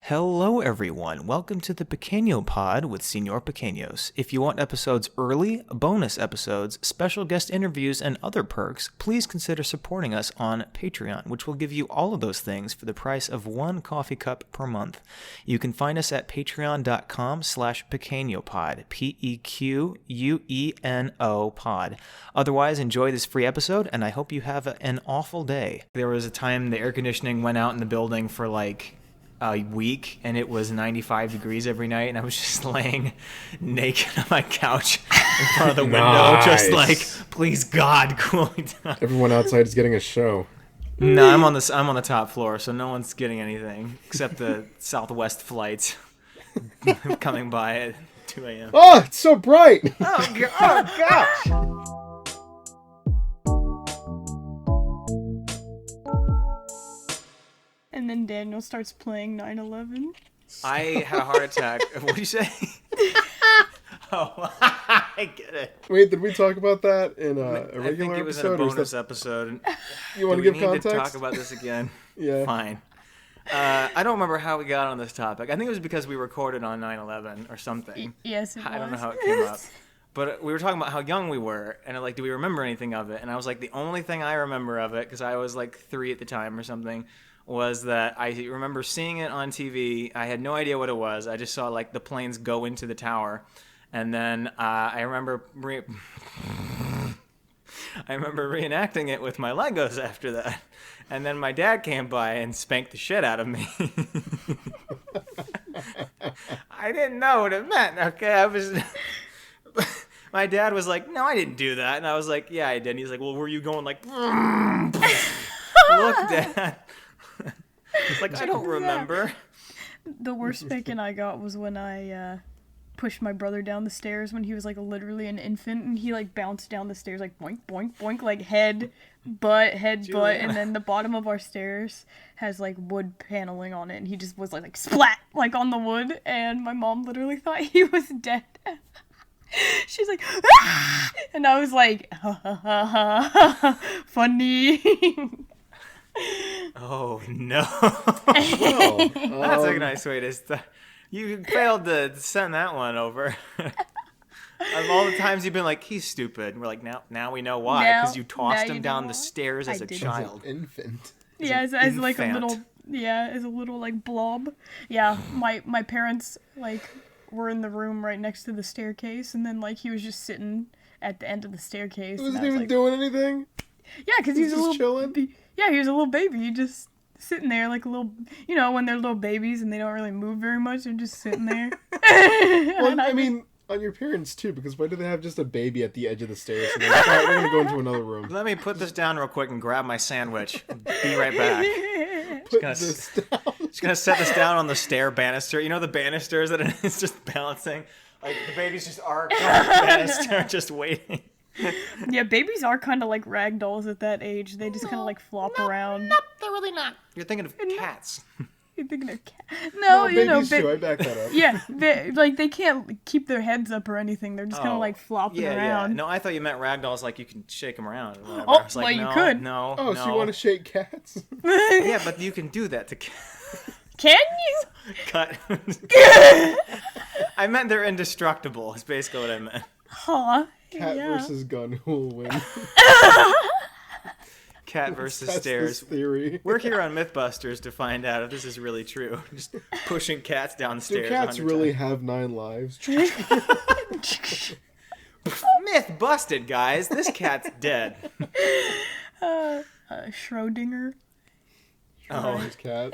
Hello everyone, welcome to the Pequeno pod with Señor Pequeños. If you want episodes early, bonus episodes, special guest interviews, and other perks, please consider supporting us on Patreon, which will give you all of those things for the price of one coffee cup per month. You can find us at patreon.com/pequenopod, Pequeno pod. Otherwise, enjoy this free episode, and I hope you have an awful day. There was a time the air conditioning went out in the building for like a week, and it was 95 degrees every night, and I was just laying naked on my couch in front of the window, just like, please God, cool me down. Everyone outside is getting a show. No, I'm on the top floor, so no one's getting anything except the Southwest flights coming by at 2 a.m. Oh, it's so bright! Oh gosh! And then Daniel starts playing 9/11. I had a heart attack. What did you say? Oh, I get it. Wait, did we talk about that in a regular episode? I think it was in a bonus episode. You want to give context? Do we need to talk about this again? Yeah. Fine. I don't remember how we got on this topic. I think it was because we recorded on 9/11 or something. Yes, it was. I don't know how it came up. But we were talking about how young we were, and like, do we remember anything of it? And I was like, the only thing I remember of it, because I was like 3 at the time or something, was that I remember seeing it on TV. I had no idea what it was. I just saw like the planes go into the tower, and then I remember reenacting it with my Legos after that. And then my dad came by and spanked the shit out of me. I didn't know what it meant. Okay, my dad was like, "No, I didn't do that," and I was like, "Yeah, I did." And he's like, "Well, were you going like?" Look, Dad. It's like, I don't remember. The worst spanking I got was when I pushed my brother down the stairs when he was like literally an infant, and he like bounced down the stairs like boink, boink, boink, like head, butt, and then the bottom of our stairs has like wood paneling on it, and he just was like splat like on the wood, and my mom literally thought he was dead. She's like, ah! And I was like, ha ha ha ha, funny. Oh no! That's a nice way to start. You failed to send that one over. Of all the times you've been like, he's stupid, and we're like, now we know why, because you tossed him down the stairs as a child. As an infant. Yeah, as like a little, as a little like blob. Yeah, my parents like were in the room right next to the staircase, and then like he was just sitting at the end of the staircase. He wasn't even doing anything? Yeah, because he's a little chilling? Yeah, he was a little baby. He just sitting there like a little, when they're little babies and they don't really move very much, they're just sitting there. Well, I mean, on your parents too, because why do they have just a baby at the edge of the stairs? And they're like, all right, we're going to go into another room. Let me put this down real quick and grab my sandwich. Be right back. Put this down. Just going to set this down on the stair banister. You know the banisters that it's just balancing? Like, the baby's just arched on the banister, just waiting. Yeah, babies are kind of like rag dolls at that age. They just kind of like flop around. Nope, they're really not. You're thinking of cats. You're thinking of cats. No, babies too. I back that up. Yeah, they can't keep their heads up or anything. They're just kind of like flopping around. Yeah. No, I thought you meant rag dolls like you can shake them around. Oh, I was like, well, no, you could. No, Oh, no. so you want to shake cats? Yeah, but you can do that to cats. Can you? Cut. I meant they're indestructible, is basically what I meant. Huh. Cat versus gun, who will win? Cat versus That's stairs. the theory. We're here on Mythbusters to find out if this is really true. Just pushing cats down the stairs. Do cats really have 9 lives? Myth busted, guys. This cat's dead. Schrodinger. Oh, cat.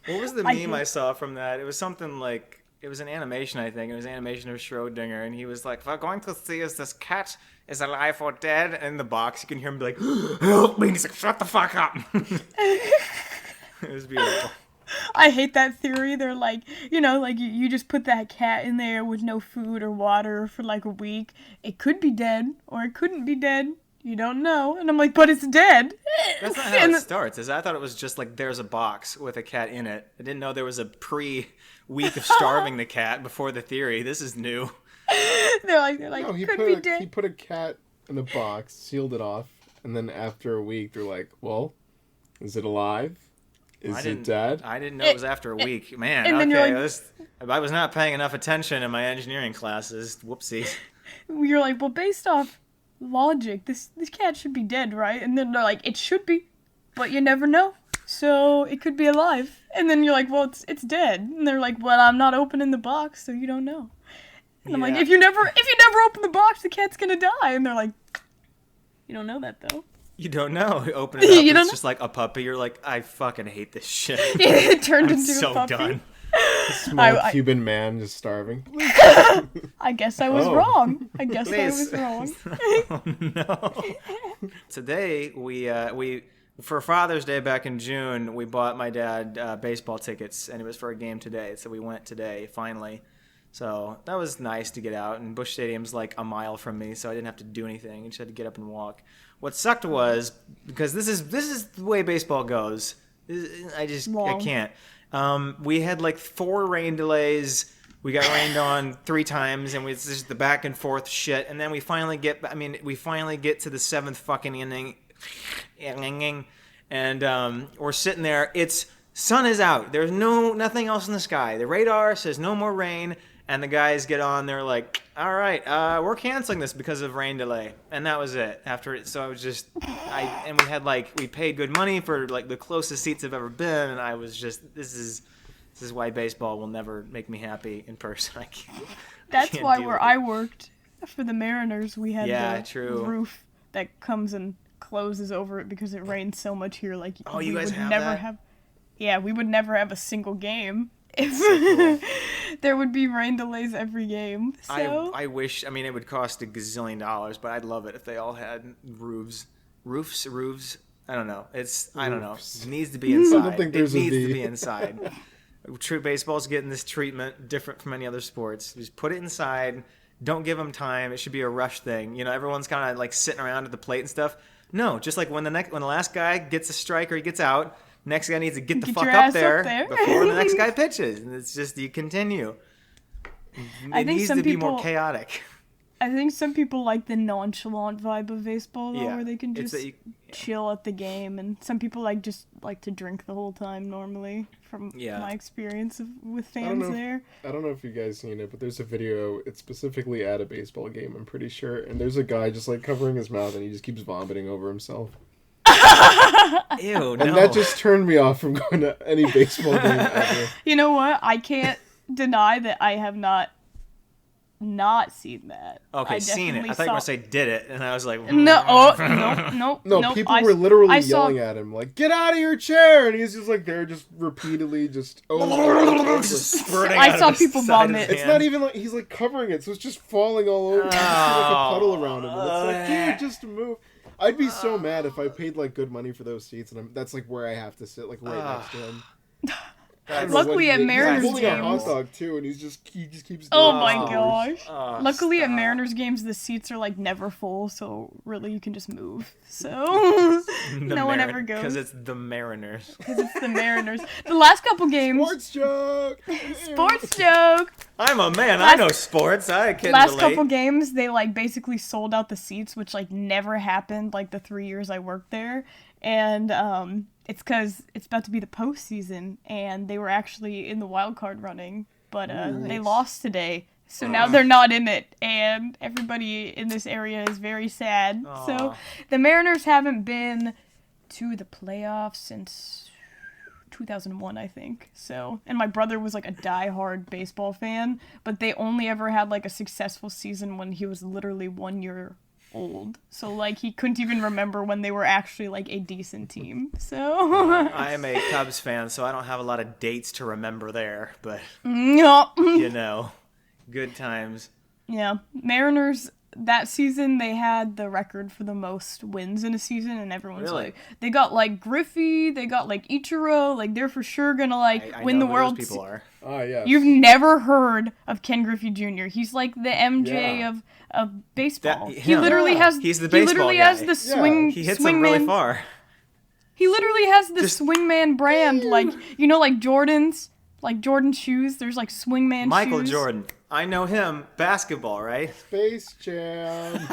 What was the meme I saw from that? It was something like, it was an animation, I think. It was an animation of Schrodinger, and he was like, "We're going to see if this cat is alive or dead." And in the box, you can hear him be like, "Help me!" And he's like, "Shut the fuck up!" It was beautiful. I hate that theory. They're like, like you just put that cat in there with no food or water for like a week. It could be dead, or it couldn't be dead. You don't know. And I'm like, but it's dead. That's not how it starts. I thought it was just like, there's a box with a cat in it. I didn't know there was a week of starving the cat before the theory. This is new. They're like, no, could be dead. He put a cat in a box, sealed it off, and then after a week, they're like, well, is it alive? Is it Dad? I didn't know it was after a week. Man, and then okay. you're like, I was not paying enough attention in my engineering classes. Whoopsie. You're like, well, based off logic, this cat should be dead, right? And then they're like, it should be, but you never know. So it could be alive. And then you're like, well, it's dead. And they're like, well, I'm not opening the box, so you don't know. And I'm like, if you never open the box, the cat's gonna die. And they're like, you don't know that though. You don't know. You open it up, You don't it's know? just like a puppy. You're like, I fucking hate this shit. It turned I'm into so a puppy. done. Small Cuban man just starving. I guess I was wrong. I guess Please. I was wrong. Oh, no. Today, we for Father's Day back in June, we bought my dad baseball tickets, and it was for a game today. So we went today, finally. So that was nice to get out. And Busch Stadium's like a mile from me, so I didn't have to do anything. I just had to get up and walk. What sucked was, because this is the way baseball goes. I can't. We had like 4 rain delays. We got rained on 3 times, and it's just the back and forth shit. And then we finally get to the 7th fucking inning, and we're sitting there. Sun is out. There's nothing else in the sky. The radar says no more rain, and the guys get on. They're like, all right, we're canceling this because of rain delay, and that was it. After it, so I was just, we paid good money for like the closest seats I've ever been, and I was just, this is why baseball will never make me happy in person. That's why where I worked for the Mariners, we had the roof that comes and closes over it because it rains so much here. Like, you guys have that? Yeah, we would never have a single game if there would be rain delays every game. So I wish. I mean, it would cost $1 gazillion, but I'd love it if they all had roofs. I don't know. I don't know. It needs to be inside. I don't think there's it needs to be inside. True baseball's getting this treatment different from any other sports. Just put it inside. Don't give them time. It should be a rush thing. You know, everyone's kind of like sitting around at the plate and stuff. No, just like when the last guy gets a strike or he gets out, next guy needs to get the fuck up there before the next guy pitches. And it's just, you continue. It needs to be more chaotic. I think some people like the nonchalant vibe of baseball, though, where they can just chill at the game. And some people like to drink the whole time normally, from my experience with fans there. I don't know if you guys seen it, but there's a video. It's specifically at a baseball game, I'm pretty sure. And there's a guy just like covering his mouth, and he just keeps vomiting over himself. Ew, no. And that just turned me off from going to any baseball game ever. You know what? I can't deny that I have not seen that. Okay, seen it. I thought you were going to say did it, and I was like... No, people were literally yelling at him, like, get out of your chair! And he's just like there, just repeatedly, just... I saw people vomit. It's not even like, he's like covering it, so it's just falling all over. There's like a puddle around him. And it's like, dude, just move. I'd be so mad if I paid like good money for those seats, and that's like where I have to sit, like right next to him. Luckily at Mariners games, he's holding a hot dog too, and he just keeps doing my gosh! Luckily at Mariners games, the seats are like never full, so really you can just move. So no one ever goes because it's the Mariners. Because it's the Mariners. The last couple games. Sports joke. Sports joke. I'm a man. I know sports. I can Last relate. couple games, they like basically sold out the seats, which like never happened like the 3 years I worked there, and it's because it's about to be the postseason, and they were actually in the wild card running, but they lost today. So now they're not in it, and everybody in this area is very sad. So the Mariners haven't been to the playoffs since 2001, I think. So, and my brother was like a diehard baseball fan, but they only ever had like a successful season when he was literally 1 year old. So like he couldn't even remember when they were actually like a decent team. So I am a Cubs fan, so I don't have a lot of dates to remember there, but you know, good times. Yeah, Mariners that season they had the record for the most wins in a season, and everyone's like, they got like Griffey, they got like Ichiro, like they're for sure gonna like I win know the who World. Those people are. Oh yeah. You've never heard of Ken Griffey Jr. He's like the MJ of baseball. He literally has. He's the baseball He literally guy. has the swing. He hits swing them really man. far. He literally has the swingman brand, like like Jordans, like Jordan shoes. There's like swingman Michael shoes. Jordan. I know him. Basketball, right? Space Jam.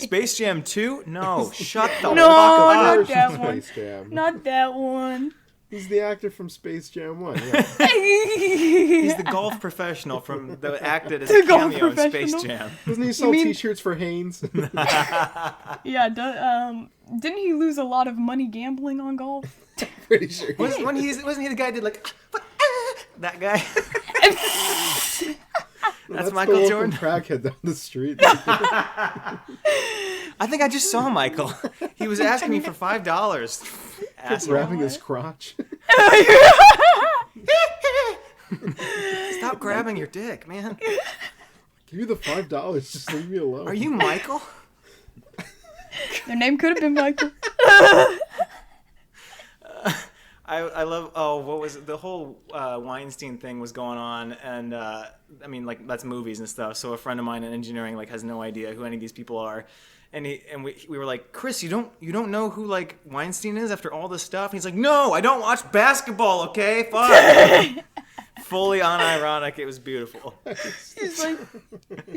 Space Jam 2? No, shut the No, fuck up. not Version that of one. Space Jam. Not that one. He's the actor from Space Jam 1. Yeah. He's the golf professional from that acted as The a golf cameo in Space professional? Jam. Doesn't he sell mean- T-shirts for Hanes? Yeah, didn't he lose a lot of money gambling on golf? Pretty sure. Wasn't he the guy who did like that guy? That's Michael the local Jordan. crackhead down the street. I think I just saw Michael. He was asking me for $5. Asshole. Grabbing his crotch. Stop grabbing your dick, man. Give me the $5. Just leave me alone. Are you Michael? Their name could have been Michael. I love, what was it? The whole Weinstein thing was going on, and I mean, like, that's movies and stuff, so a friend of mine in engineering, like, has no idea who any of these people are, and we were like, Chris, you don't know who, like, Weinstein is after all this stuff? And he's like, no, I don't watch basketball, okay? Fuck. Fully unironic, it was beautiful. He's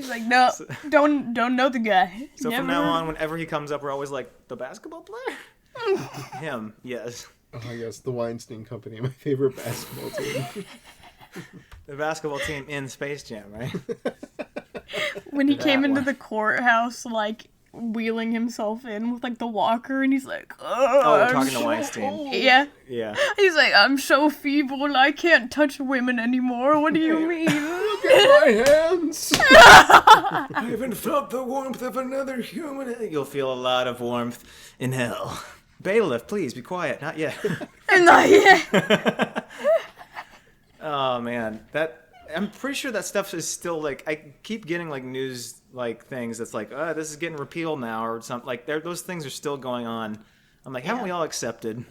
like, no, don't know the guy. So from now on, whenever he comes up, we're always like, the basketball player? Him, yes. Oh, yes, the Weinstein Company, my favorite basketball team. The basketball team in Space Jam, right? When he came That into one. the courthouse, like, wheeling himself in with, like, the walker, and he's like, Oh, we're I'm talking to so Weinstein. old." Yeah. Yeah. He's like, I'm so feeble, I can't touch women anymore. What do you mean? Look at my hands! I haven't felt the warmth of another human. You'll feel a lot of warmth in hell. Bailiff, please be quiet. Not yet. And like, Oh man, I'm pretty sure that stuff is still like, I keep getting like news like things that's like, this is getting repealed now or something. Like those things are still going on. I'm like, haven't we all accepted?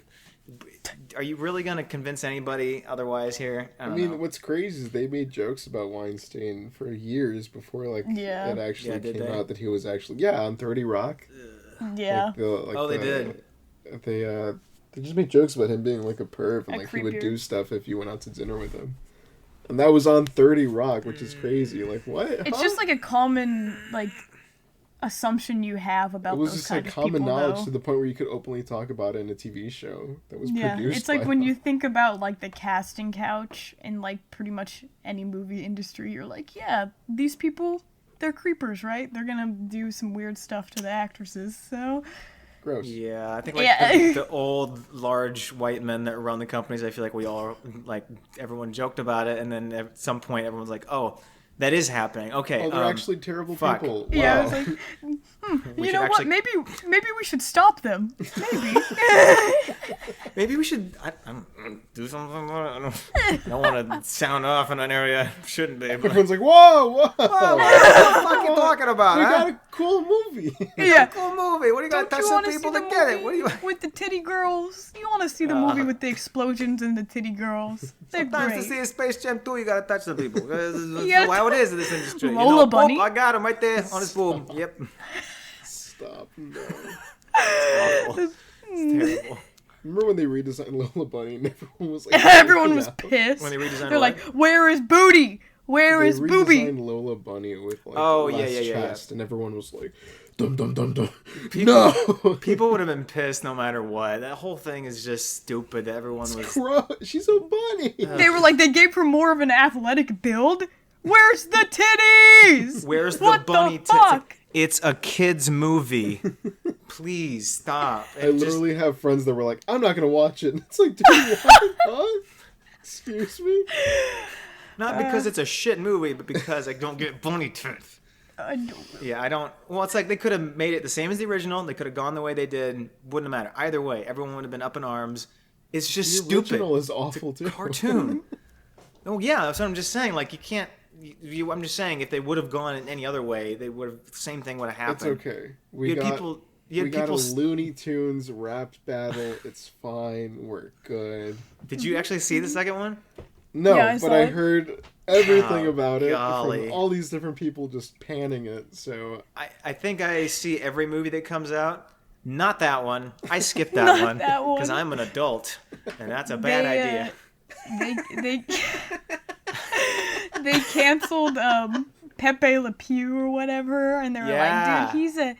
Are you really gonna convince anybody otherwise here? I I don't mean, know. what's crazy is they made jokes about Weinstein for years before, like, Yeah. it actually did came they? out that he was actually, on 30 Rock. yeah. They did. They just made jokes about him being like a perv and A like he would creepier. do stuff if you went out to dinner with him. And that was on 30 Rock, which is crazy. Like, what? It's Huh? just like a common, like, assumption you have about It was those just kind like of common people, knowledge though. to the point where you could openly talk about it in a TV show that was Yeah, produced it's like by when them. you think about, like, the casting couch in, like, pretty much any movie industry, you're like, yeah, these people, they're creepers, right? They're gonna do some weird stuff to the actresses, so... Gross. Yeah, I think like Yeah. the old large white men that run the companies, I feel like we all like everyone joked about it, and then at some point everyone's like, "Oh, that is happening." Okay, Oh, they're actually terrible fuck. people. Wow. Yeah, I was like, we you should know actually- what? Maybe we should stop them. Maybe. maybe we should do something. I don't want to sound off in an area I shouldn't be. But Everyone's like, whoa, whoa. what the fuck are you talking about? We huh? got a cool movie. Yeah. Cool movie. What do you got to touch Don't you some want to see people the to get it? movie What do you? with the titty girls? You want to see the movie with the explosions and the titty girls? They're Sometimes to great. see a Space Jam 2, you gotta touch the people. That's Yeah. how it is in this industry. Lola Bunny. Oh, I got him right there on his boob. Yep. Stop. No. Awful. It's terrible. Remember when they redesigned Lola Bunny and everyone was like... Everyone freaking was out? pissed. When they redesigned They're what? like, "Where is Booty? Where They is Booby?" redesigned Lola Bunny with like Oh, less yeah. chest, and everyone was like, "Dum dum dum dum." No, People would have been pissed no matter what. That whole thing is just stupid. Everyone was. Gross. She's a bunny. They were like, they gave her more of an athletic build. Where's the titties? Where's the What bunny the tits? fuck? It's a kid's movie. Please stop. I literally have friends that were like, "I'm not gonna watch it." It's like, dude, what? Huh? Excuse me. Not because it's a shit movie, but because I don't get bunny tits. I don't. Yeah, I don't. Well, it's like they could have made it the same as the original. They could have gone the way they did. Wouldn't have mattered. Either way, everyone would have been up in arms. It's just The stupid. original is awful too. Cartoon. Oh yeah, that's what I'm just saying. Like you can't. I'm just saying if they would have gone in any other way, they would have. Same thing would have It's happened. okay. You We had got people. You we had got people. a Looney Tunes rap battle. It's fine. We're good. Did you actually see the second one? No, Yeah, I but saw I it. heard everything Oh, about it golly. from all these different people just panning it. So I think I see every movie that comes out. Not that one. I skipped that Not one that one. because I'm an adult, and that's a bad idea. They they canceled Pepe Le Pew or whatever, and they were Yeah. like, dude,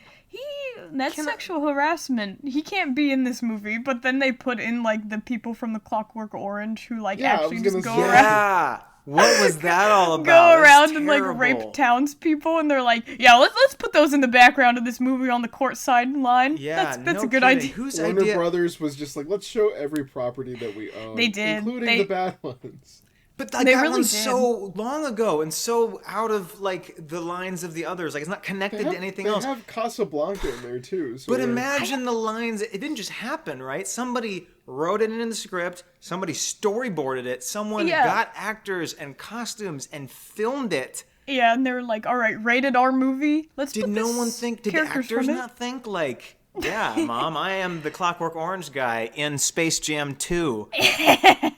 That's sexual harassment. He can't be in this movie, but then they put in, like, the people from the Clockwork Orange who, like, actually just go around. Yeah! What was that all about? Go around and, like, rape townspeople, and they're like, yeah, let's put those in the background of this movie on the court sideline. Yeah, that's no a good kidding. idea. Whose Warner idea? Brothers was just like, let's show every property that we own. They did. Including the bad ones. But like, They that really one's did. so long ago and so out of, like, the lines of the others. Like, it's not connected to anything else. They have Casablanca in there, too. So But imagine the lines. It didn't just happen, right? Somebody wrote it in the script. Somebody storyboarded it. Someone got actors and costumes and filmed it. Yeah, and they were like, all right, rated R movie. Did no one think? Did the actors not think, like, yeah, Mom, I am the Clockwork Orange guy in Space Jam 2.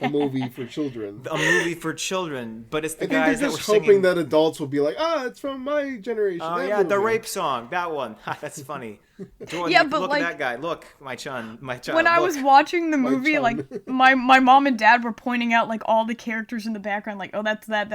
A movie for children. A movie for children, but it's the I think guys they're that were just singing. hoping that adults will be like, it's from my generation. Oh that yeah, the movie." rape song, that one. That's funny. Jordan, Yeah, but, look like, at that guy. Look, my child. When I was watching the movie, chum. like, my mom and dad were pointing out, like, all the characters in the background, like, oh, that's that,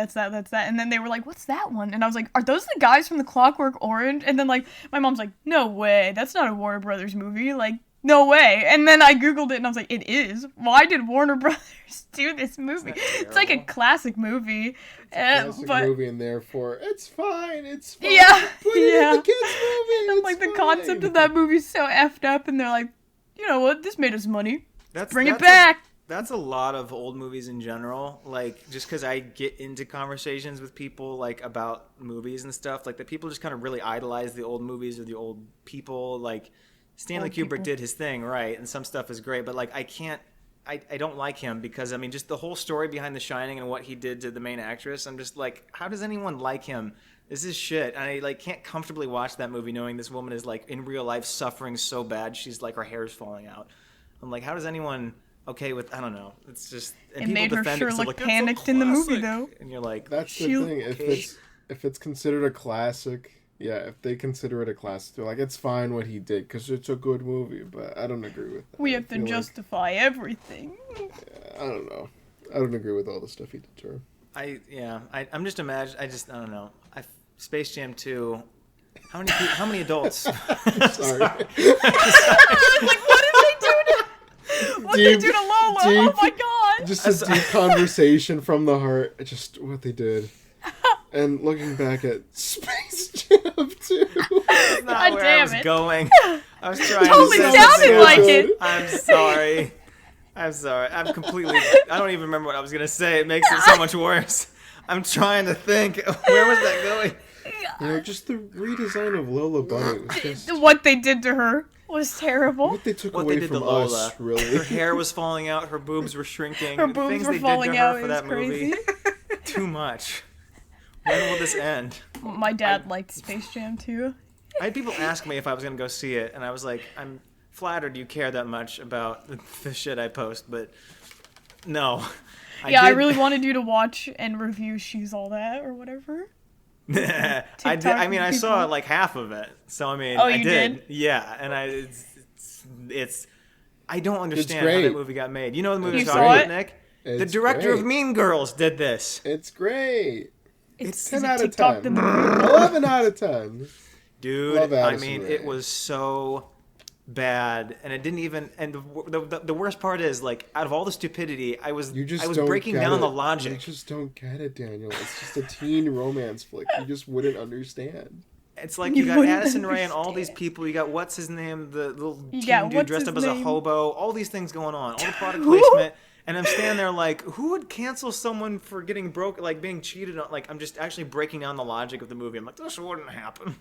and then they were like, what's that one? And I was like, are those the guys from the Clockwork Orange? And then, like, my mom's like, no way, that's not a Warner Brothers movie, like, no way. And then I googled it and I was like, it is. Why did Warner Brothers do this movie? It's like a classic movie. Classic but movie, and therefore it's fine. Yeah, Put it in yeah. the kids' movie. And, It's like, the fine. concept of that movie's so effed up, and they're like, you know what, this made us money. Bring it that's back. That's a lot of old movies in general. Like, just because I get into conversations with people, like, about movies and stuff, like, that people just kind of really idolize the old movies or the old people. Like, Stanley Old Kubrick people. did his thing, right? And some stuff is great, but, like, I don't like him because, I mean, just the whole story behind The Shining and what he did to the main actress, I'm just like, how does anyone like him? This is shit. And I, like, can't comfortably watch that movie knowing this woman is, like, in real life suffering so bad she's, like, her hair's falling out. I'm like, how does anyone okay with, I don't know. It's just, and It people made her defend sure it 'cause they're look like, "It's a panicked in the movie, classic." though. And you're like, That's the She- thing. okay. If it's considered a classic, yeah, if they consider it a classic, they're like, it's fine what he did because it's a good movie. But I don't agree with that. We I have to feel like- justify everything. I don't know. I don't agree with all the stuff he did to her. I'm just imagining, I don't know. Space Jam 2, how many adults? Sorry. Like, what did they do to... What did they do to Lola? Oh my god! Just a deep conversation from the heart. Just what they did. And looking back at Space Jam 2. That's not God where I damn was it. going. I was trying Totally to say sounded something like else. it. I'm sorry. I'm completely, I don't even remember what I was going to say. It makes it so much worse. I'm trying to think. Where was that going? You know, just the redesign of Lola Bunny was just What they did to her was terrible. what they took What away they did to from Lola. us, really. Her hair was falling out. Her boobs were shrinking. Her the boobs things were they did falling to out. her It for was that crazy. movie. Too much. When will this end? My dad liked Space Jam too. I had people ask me if I was going to go see it, and I was like, I'm flattered you care that much about the shit I post, but no. I did- really wanted you to watch and review She's All That or whatever. I did. TikTok I mean, I saw people. like half of it, so I mean, Oh, I you did. did? Yeah, and it's. I don't understand how great. that movie got made. You know the movie You I'm saw talking it? about, Nick? The It's director of great. Mean Girls did this. It's great. It's 10 is it out of TikTok 10. the movie. 11 out of 10. Dude, Love I Addison mean, Rae. it was so bad, and it didn't even. And the worst part is, like, out of all the stupidity, I was You just I was don't breaking get down it. the You logic. just don't get it, Daniel. It's just a teen romance flick. You just wouldn't understand. It's like You you got wouldn't Addison Rae and all these understand. people. You got what's his name, the little teen Yeah, dude what's dressed his up as a name? hobo. All these things going on. All the product placement. And I'm standing there like, who would cancel someone for getting broke, like being cheated on? Like, I'm just actually breaking down the logic of the movie. I'm like, this wouldn't happen.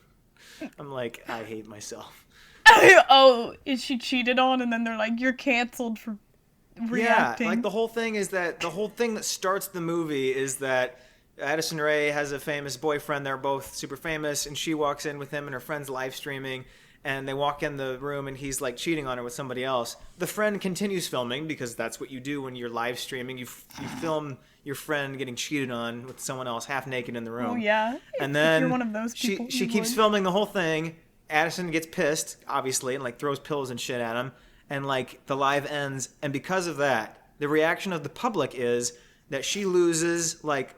I'm like, I hate myself. Oh, is she cheated on? And then they're like, you're canceled for reacting. Yeah, like the whole thing that starts the movie is that Addison Rae has a famous boyfriend. They're both super famous, and she walks in with him and her friend's live streaming, and they walk in the room and he's like cheating on her with somebody else. The friend continues filming because that's what you do when you're live streaming. You film your friend getting cheated on with someone else half naked in the room. Oh yeah. And If then you're one of those people, she you keeps would. filming the whole thing. Addison gets pissed, obviously, and like throws pillows and shit at him. And like the live ends, and because of that, the reaction of the public is that she loses like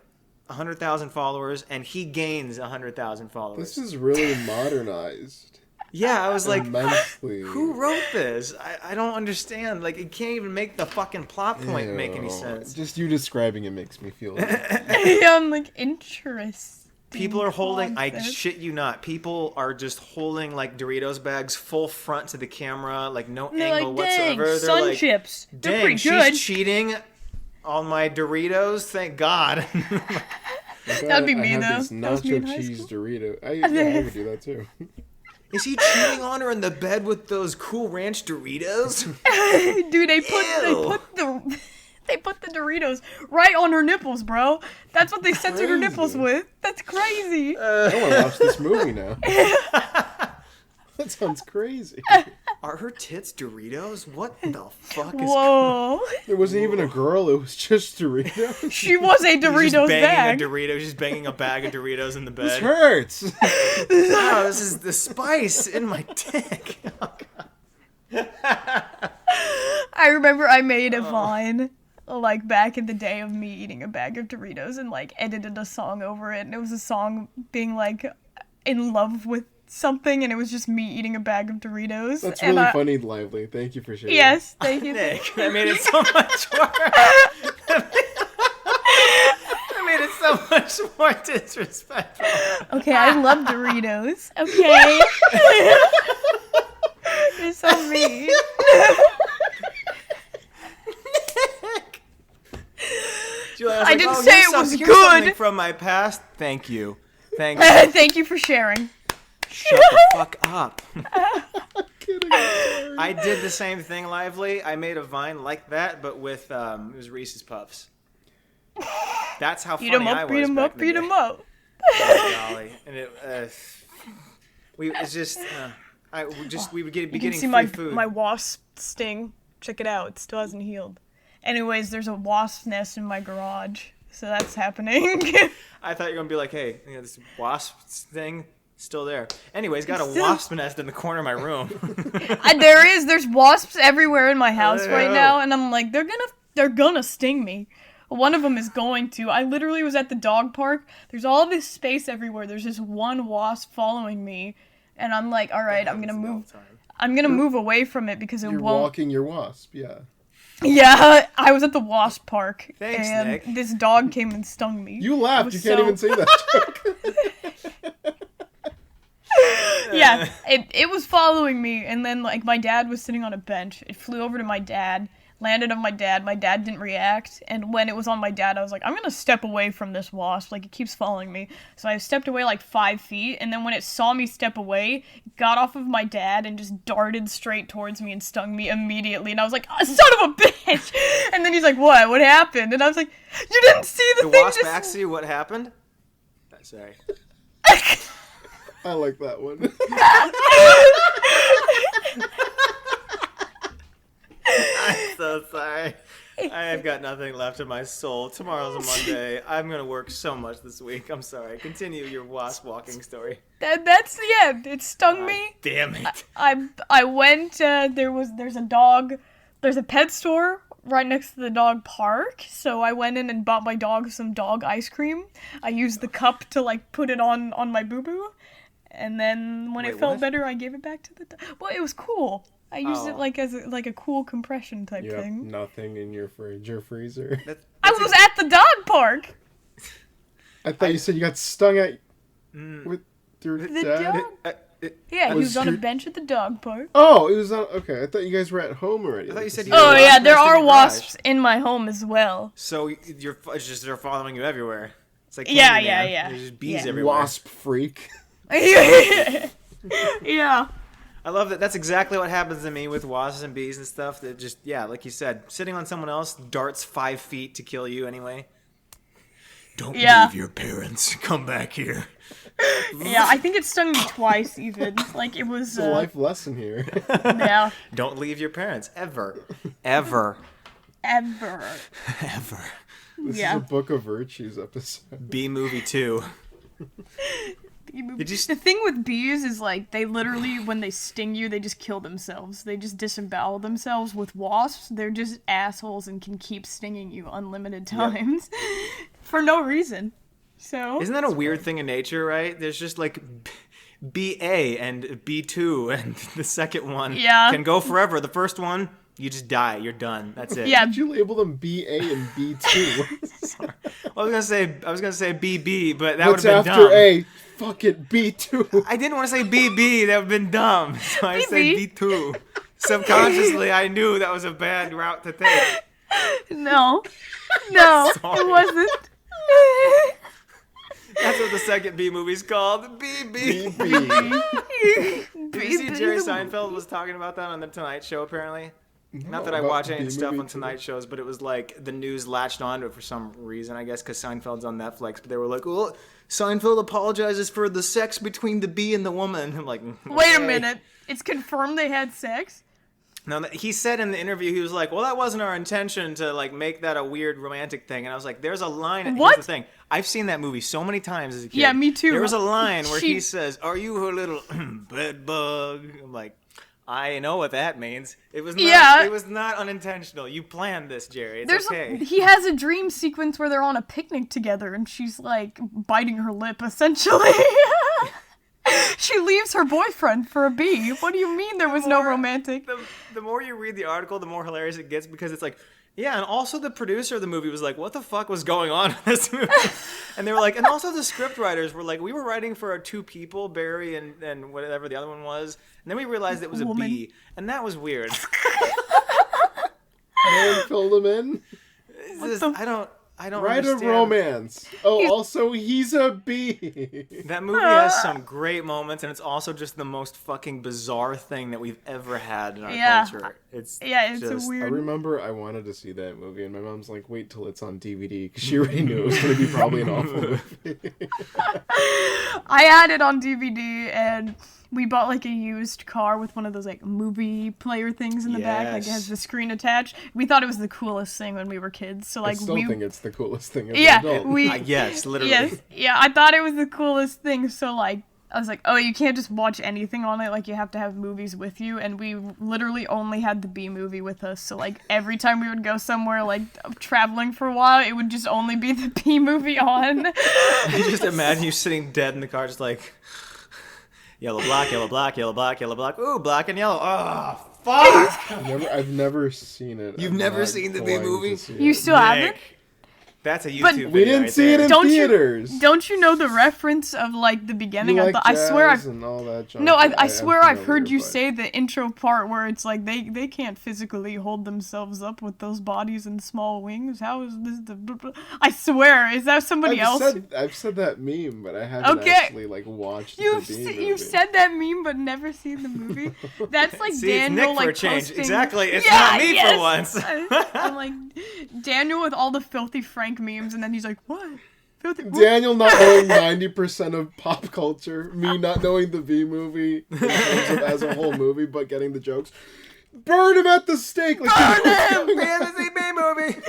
100,000 followers, and he gains 100,000 followers. This is really modernized. Yeah, I was like, immensely. who wrote this? I don't understand. Like, it can't even make the fucking plot point make any Ew. sense. Just you describing it makes me feel it. Yeah, I'm like, interesting. People are holding, I concept. shit you not, people are just holding, like, Doritos bags full front to the camera, like, no They're angle like, dang, whatsoever. They're sun like, chips. They're dang, pretty she's good. cheating on my Doritos? Thank God. That'd be me, I have though. This That was me in nacho high cheese school. Dorito. I would do that too. Is he cheating on her in the bed with those Cool Ranch Doritos? Dude, they put the Doritos right on her nipples, bro. That's what they censored her nipples Crazy. with. That's crazy. I want to watch this movie now. That sounds crazy. Are her tits Doritos? What the fuck is Whoa. It wasn't even a girl. It was just Doritos. She was a She's just Doritos banging bag. a Dorito. She's banging a bag of Doritos in the This bed. hurts. Oh, this is the spice in my dick. Oh, God. I remember I made a Vine, like, back in the day of me eating a bag of Doritos and, like, edited a song over it. And it was a song being, like, in love with something, and it was just me eating a bag of Doritos. That's and really funny, Lively. Thank you for sharing. Yes, thank you. Nick, that made it so much worse. That made it so much more disrespectful. Okay, I love Doritos. Okay. You're so mean. Julia, was I like, didn't oh, say here's it was here's good. something from my past. Thank you. Thank you. Thank you for sharing. Shut the fuck up. Kidding, I'm sorry. I did the same thing, Lively. I made a Vine like that, but with it was Reese's Puffs. That's how Beat funny 'em I up, was beat 'em back up, in the beat day. 'em up. Oh, golly. And it's just we would be You can getting see free my food. my wasp sting. Check it out. It still hasn't healed. Anyways, there's a wasp nest in my garage, so that's happening. I thought you were gonna be like, hey, this wasp thing still there. Anyways, got a Still- wasp nest in the corner of my room. There's wasps everywhere in my house right now, and I'm like, they're gonna sting me. One of them is going to. I literally was at the dog park. There's all this space everywhere. There's just one wasp following me, and I'm like, all right, I'm gonna move. I'm gonna move away from it because it You're won't. walking your wasp, yeah. Yeah, I was at the wasp park, Thanks, and Nick. this dog came and stung me. You laughed. was You can't so- even say that joke. Yeah, it was following me, and then, like, my dad was sitting on a bench. It flew over to my dad, landed on my dad. My dad didn't react, and when it was on my dad, I was like, I'm gonna step away from this wasp. Like, it keeps following me. So I stepped away, like, 5 feet, and then when it saw me step away, it got off of my dad and just darted straight towards me and stung me immediately. And I was like, oh, son of a bitch! And then he's like, what happened? And I was like, you didn't see the The thing wasp just... asked you what happened? Sorry. I like that one. I'm so sorry. I have got nothing left in my soul. Tomorrow's a Monday. I'm gonna work so much this week. I'm sorry. Continue your wasp walking story. That's the end. It stung me. Damn it. I went, there's a pet store right next to the dog park, so I went in and bought my dog some dog ice cream. I used the cup to, like, put it on my boo-boo, and then when Wait, it felt what? better, I gave it back to the dog. Well, it was cool. I used it, Oh. like, as a cool compression type You have thing. nothing in your fridge or freezer. I was at the dog park! I thought you said you got stung at Mm. with your The dad. dog? Yeah, he Was was on a your- bench at the dog park. Oh, it was on. Okay, I thought you guys were at home already. I thought you said you- Oh wasp yeah, there nest in are your wasps in my home as well. So it's just they're following you everywhere. It's like Yeah, Candyman. yeah, yeah. There's just bees Yeah. everywhere. Wasp freak. Yeah. I love that. That's exactly what happens to me with wasps and bees and stuff. That just, yeah, like you said, sitting on someone else darts 5 feet to kill you anyway. Don't Yeah. leave your parents. Come back here. Yeah, I think it stung me twice even. Like, it was, It's a life lesson here. yeah, Don't leave your parents. Ever. Ever. ever. Ever. This Yeah. is a Book of Virtues episode. Bee movie 2. Did you The thing with bees is, like, they literally, when they sting you, they just kill themselves. They just disembowel themselves. With wasps, they're just assholes and can keep stinging you unlimited times. For no reason. So... Isn't that a weird thing in nature, right? There's just like BA and B2, and the second one Yeah. can go forever. The first one, you just die. You're done. That's it. Yeah. Did you label them BA and B2? Sorry. I was gonna say BB, but that would What's have been after dumb. A? Fuck it, B2. I didn't want to say BB. That would have been dumb. So I said BB. B2. Subconsciously, I knew that was a bad route to take. No. No, Sorry. it wasn't. That's what the second B movie's called. BB. BB. Did you see Jerry Seinfeld was talking about that on the Tonight Show, apparently? Not that I about watch any B-movie stuff on too. Tonight Shows, but it was like the news latched onto it for some reason, I guess, because Seinfeld's on Netflix. But they were like, well, Seinfeld apologizes for the sex between the bee and the woman. I'm like, Wait a okay. minute. It's confirmed they had sex? No, he said in the interview, he was like, well, that wasn't our intention to like make that a weird romantic thing. And I was like, there's a line. What? Here's the thing. I've seen that movie so many times as a kid. Yeah, me too. There was a line where She- he says, are you her little bed bug? I'm like, I know what that means. It was not, Yeah. It was not unintentional. You planned this, Jerry. It's There's okay. he has a dream sequence where they're on a picnic together and she's like biting her lip essentially. She leaves her boyfriend for a bee. What do you mean there was no romantic? The more you read the article, the more hilarious it gets because it's like, yeah, and also the producer of the movie was like, what the fuck was going on in this movie? And they were like, and also the script writers were like, we were writing for our two people, Barry and whatever the other one was, and then we realized it was a Woman. bee, and that was weird. Man filled them in. It's just- I don't Write a understand. romance. Oh, also, he's a bee. That movie has some great moments, and it's also just the most fucking bizarre thing that we've ever had in our Yeah. culture. It's It's just, a I weird. remember I wanted to see that movie, and my mom's like, wait till it's on DVD, because she already knew it was going to be probably an awful movie. I had it on DVD and we bought like a used car with one of those like movie player things in the back, like it has Yes. the screen attached. We thought it was the coolest thing when we were kids. So I like still we think it's the coolest thing as Yeah, an adult. we yes, literally. Yes, yeah, I thought it was the coolest thing. So like, I was like, oh, you can't just watch anything on it. Like, you have to have movies with you. And we literally only had the B movie with us. So like, every time we would go somewhere like traveling for a while, it would just only be the B movie on. You just imagine you sitting dead in the car, just like yellow, black, yellow, black, yellow, black, yellow, black. Ooh, black and yellow. Oh, fuck! I've never seen it. You've I'm never not seen the going B to movie? see You it. still haven't? Nick, that's a YouTube But- video. We didn't right see there. it in Don't you- theaters. Don't you know the reference of like the beginning? You like I swear jazz I've and all that junk. no, I I'm swear I've familiar, heard you but- say the intro part where it's like they can't physically hold themselves up with those bodies and small wings. How is this the? I swear, is that somebody else? I've said that meme, but I haven't Okay. actually like watched You've the B movie. you've said that meme but never seen the movie. That's like See, it's Daniel Nick for like a change. posting. Exactly, it's Yeah, not me yes. for once. I'm like Daniel with all the filthy Frank memes, and then he's like, "What? Filthy? What?" Daniel not knowing 90% of pop culture, me not knowing the V movie in terms of as a whole movie, but getting the jokes. Burn him at the stake! Like, Burn him! Fantasy B movie.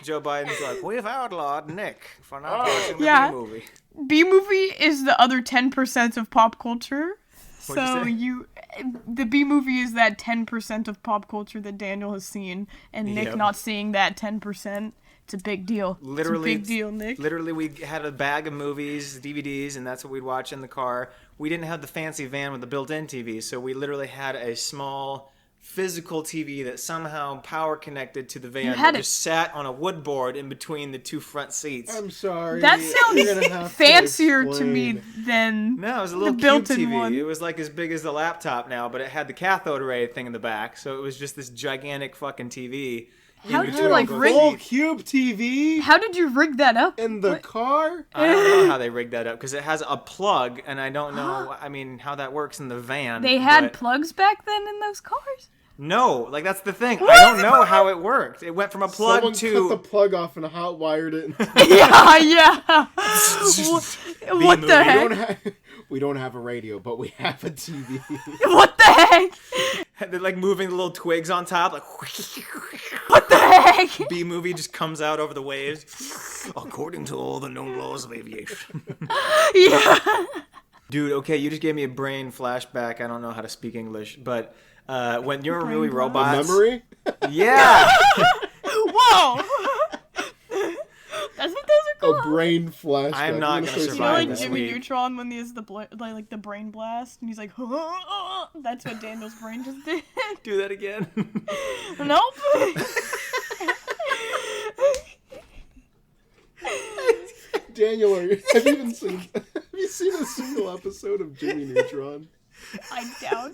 Joe Biden's like, we've outlawed Nick for not watching the Yeah. B movie. B movie is the other 10% of pop culture. What'd So you the B movie is that 10% of pop culture that Daniel has seen, and Nick Yep. not seeing that 10%. It's a big deal. Literally, it's a big deal, Nick. Literally, we had a bag of movies, DVDs, and that's what we'd watch in the car. We didn't have the fancy van with the built-in TV, so we literally had a small physical TV that somehow power connected to the van had that it- just sat on a wood board in between the two front seats. I'm sorry. That you're gonna sounds have fancier to me explain. than No, it was a the little cube built-in TV. one. It was like as big as the laptop now, but it had the cathode ray thing in the back, so it was just this gigantic fucking TV. How in did between you, like, both rig- Full seats. cube TV How did you rig that up? in the car? I don't know how they rigged that up because it has a plug, and I don't know. I mean, how that works in the van. They had but- plugs back then in those cars? No, like that's the thing. I don't know how it worked. It went from a plug Someone to cut the plug off and hot wired it. Yeah. What movie. the heck? We don't have a radio, but we have a TV. What the heck? they're like moving the little twigs on top, like What the heck? B movie just comes out over the waves. According to all the known laws of aviation. Yeah. Dude, okay, you just gave me a brain flashback. I don't know how to speak English, but when you're really robots, Memory? yeah. Whoa. That's what those are a brain flashback. I'm not gonna You know, survive like this Jimmy week. Neutron when he has the like the brain blast, and he's like, that's what Daniel's brain just did. Do that again. Nope. Daniel, have you seen a single episode of Jimmy Neutron? I doubt.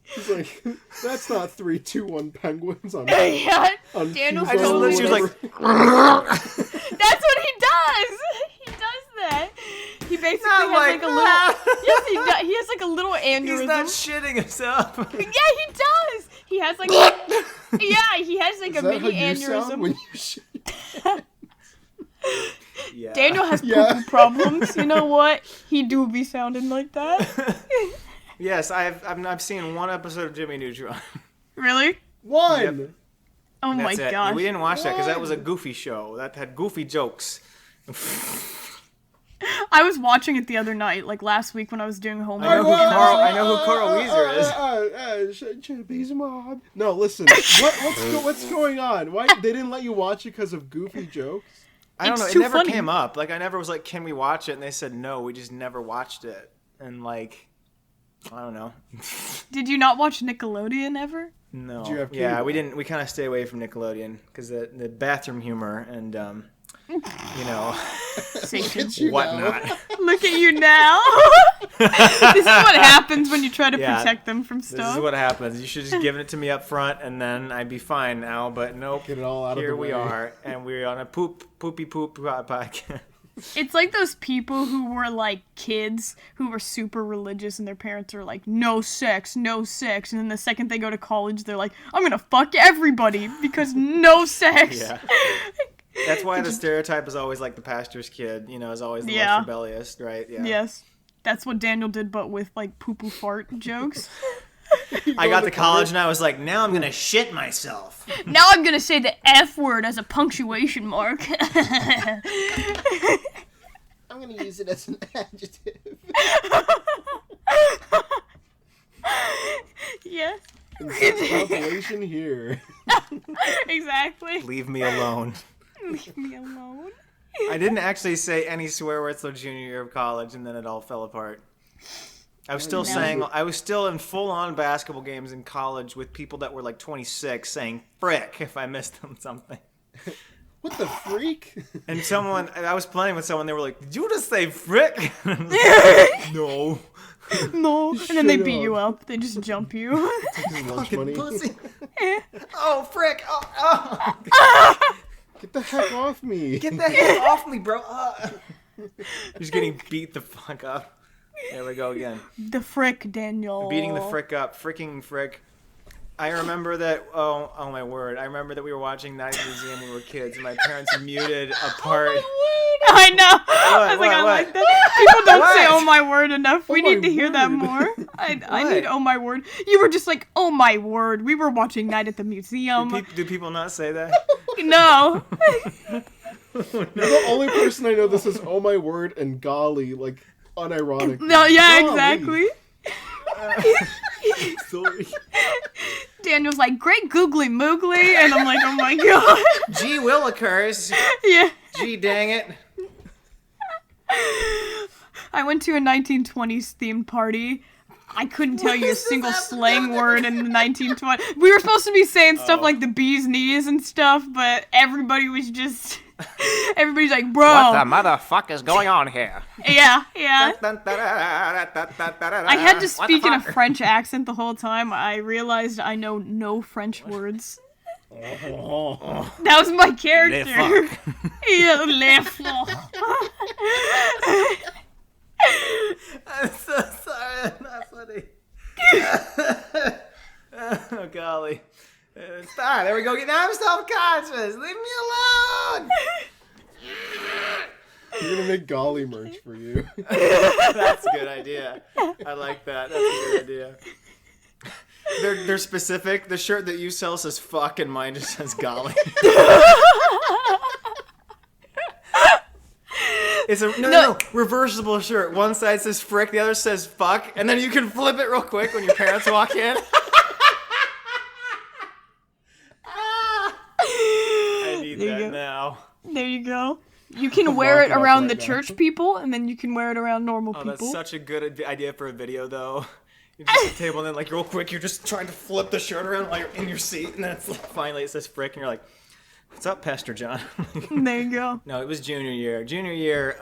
He's like, that's not 3, 2, 1 penguins on Yeah, on Daniel Tuesday or totally. She was like, whatever. That's what he does. He does that. He basically Not has like like a little. that. Yes, he does. He has like a little aneurysm. he's not shitting himself. Yeah, he does. He has like. Yeah, he has like Is a that how mini you sound aneurysm. when you shit? Yeah. Daniel has Yeah. poo-poo problems. You know what? He do be sounding like that. Yes, I've seen one episode of Jimmy Neutron. Really? One! Yep. Oh my That's it. gosh. We didn't watch that because that was a goofy show that had goofy jokes. I was watching it the other night, like last week when I was doing homework. I know who Carl Weezer is. Chubby's mom. No, listen. What's going on? Why they didn't let you watch it because of goofy jokes? I don't know. It's It too never funny. came up. Like I never was like, "Can we watch it?" And they said no. We just never watched it. And like, I don't know. Did you not watch Nickelodeon ever? No. Did you have Yeah, cable? we didn't. We kind of stay away from Nickelodeon because the bathroom humor and you know Satan. At you now. whatnot. Look at you now. This is what happens when you try to Yeah. protect them from This stuff. is what happens. You should just given it to me up front, and then I'd be fine now. But nope. Get it all out of Here the we way. are, and we're on a poopy poop podcast. It's like those people who were like kids who were super religious and their parents are like, no sex, no sex. And then the second they go to college, they're like, I'm gonna fuck everybody because no sex. Yeah. That's why the stereotype is always like the pastor's kid, you know, is always the Yeah. most rebellious, right? Yeah. Yes. That's what Daniel did, but with like poo-poo fart jokes. I got to college and I was like, now I'm gonna shit myself. Now I'm gonna say the F word as a punctuation mark. I'm gonna use it as an adjective. Yes. Compilation here. Exactly. Leave me alone. Leave me alone. I didn't actually say any swear words till junior year of college, and then it all fell apart. I was still saying, I was still in full-on basketball games in college with people that were like 26 saying frick if I missed them something. What the freak? And I was playing with someone, they were like, did you just say frick? And I was like, no. No. And then they Shut beat you up. up. They just jump you. His lunch Fucking money. pussy. Oh, frick. Oh. Get the heck off me. Get the heck off me, bro. Just getting beat the fuck up. There we go again. The frick, Daniel. Beating the frick up. Fricking frick. I remember that, oh my word. I remember that we were watching Night at the Museum when we were kids, and my parents muted a part. I know. I was like, I What? like that. People don't say What? "oh my word" enough. We Oh my need to hear that word. more. I What? need "oh my word." You were just like, "oh my word." We were watching Night at the Museum. Do people not say that? No. You're the only person I know that says "oh my word" and "golly" like unironically. No. Yeah. Golly. Exactly. Sorry. Daniel's like, "great googly moogly," and I'm like, "oh my god." Gee willikers. Yeah. Gee dang it. I went to a 1920s themed party. I couldn't tell you a single slang word in the 1920s. We were supposed to be saying stuff like the bee's knees and stuff, but everybody was just... Everybody's like, bro. What the motherfuck is going on here? Yeah. I I had to speak in a French accent the whole time. I realized I know no French words. That was my character. Yeah, le fuck. I'm so sorry. That's not funny. Oh, golly. Stop. There we go. Now I'm self-conscious. Leave me alone. We're gonna make golly merch for you. That's a good idea. I like that. That's a good idea. They're specific. The shirt that you sell says fuck and mine just says golly. It's a no, reversible shirt. One side says frick, the other says fuck, and then you can flip it real quick when your parents walk in. I need There you that go. now. There you go. You can wear it Lock it up around right the now. church people, and then you can wear it around normal Oh, people. that's such a good idea for a video, though. You just at the table, and then, like, real quick, you're just trying to flip the shirt around while you're in your seat, and then it's like, finally it says Frick, and you're like, what's up, Pastor John? There you go. No, it was junior year. Junior year,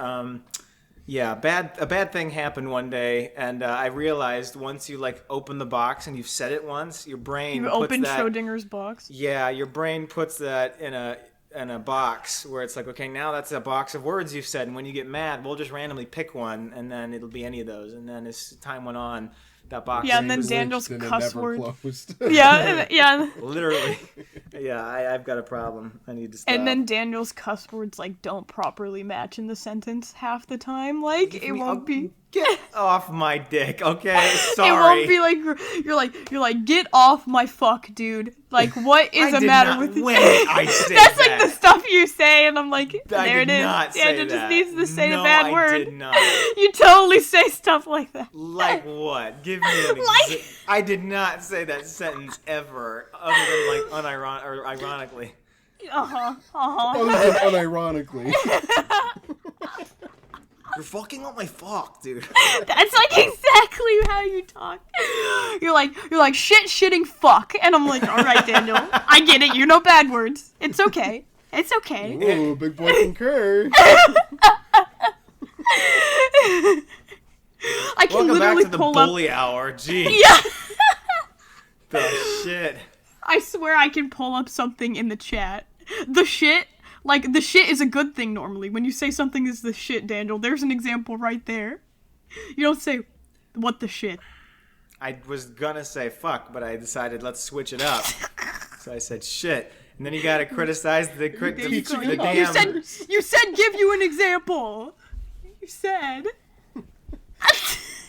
yeah, a bad thing happened one day, and I realized once you, like, open the box and you've said it once, your brain You puts opened that... Showdingers Box. Yeah, your brain puts that in a box where it's like, okay, now that's a box of words you've said, and when you get mad, we'll just randomly pick one, and then it'll be any of those. And then as time went on, that box Yeah, and then was Daniel's Glitched and it cuss never word. closed. Yeah. literally. Yeah, I've got a problem. I need to stop. And then Daniel's cuss words like don't properly match in the sentence half the time. Like it won't be. Get off my dick, okay? It Sorry. won't be like you're like get off my fuck, dude. Like what is the matter with you? When did I say That's that? like the stuff you say, and I'm like, I there did it is. not say Daniel that. just needs to say No, the bad I word. did not. You totally say stuff like that. Like what? Give me an Like- I did not say that sentence ever, other than like ironically. Other than unironically. You're fucking up my fuck, dude. That's like exactly how you talk. You're like shitting fuck, and I'm like, all right, Daniel, I get it. You know bad words. It's okay. It's okay. Ooh, big boy concur. I can Welcome back literally to the pull up. bully hour. Gee. Yeah. The shit. I swear I can pull up something in the chat. The shit is a good thing normally. When you say something is the shit, Daniel, there's an example right there. You don't say, what the shit. I was gonna say fuck, but I decided let's switch it up. So I said shit. And then you gotta criticize the Teaching the him damn... You said give you an example. You said.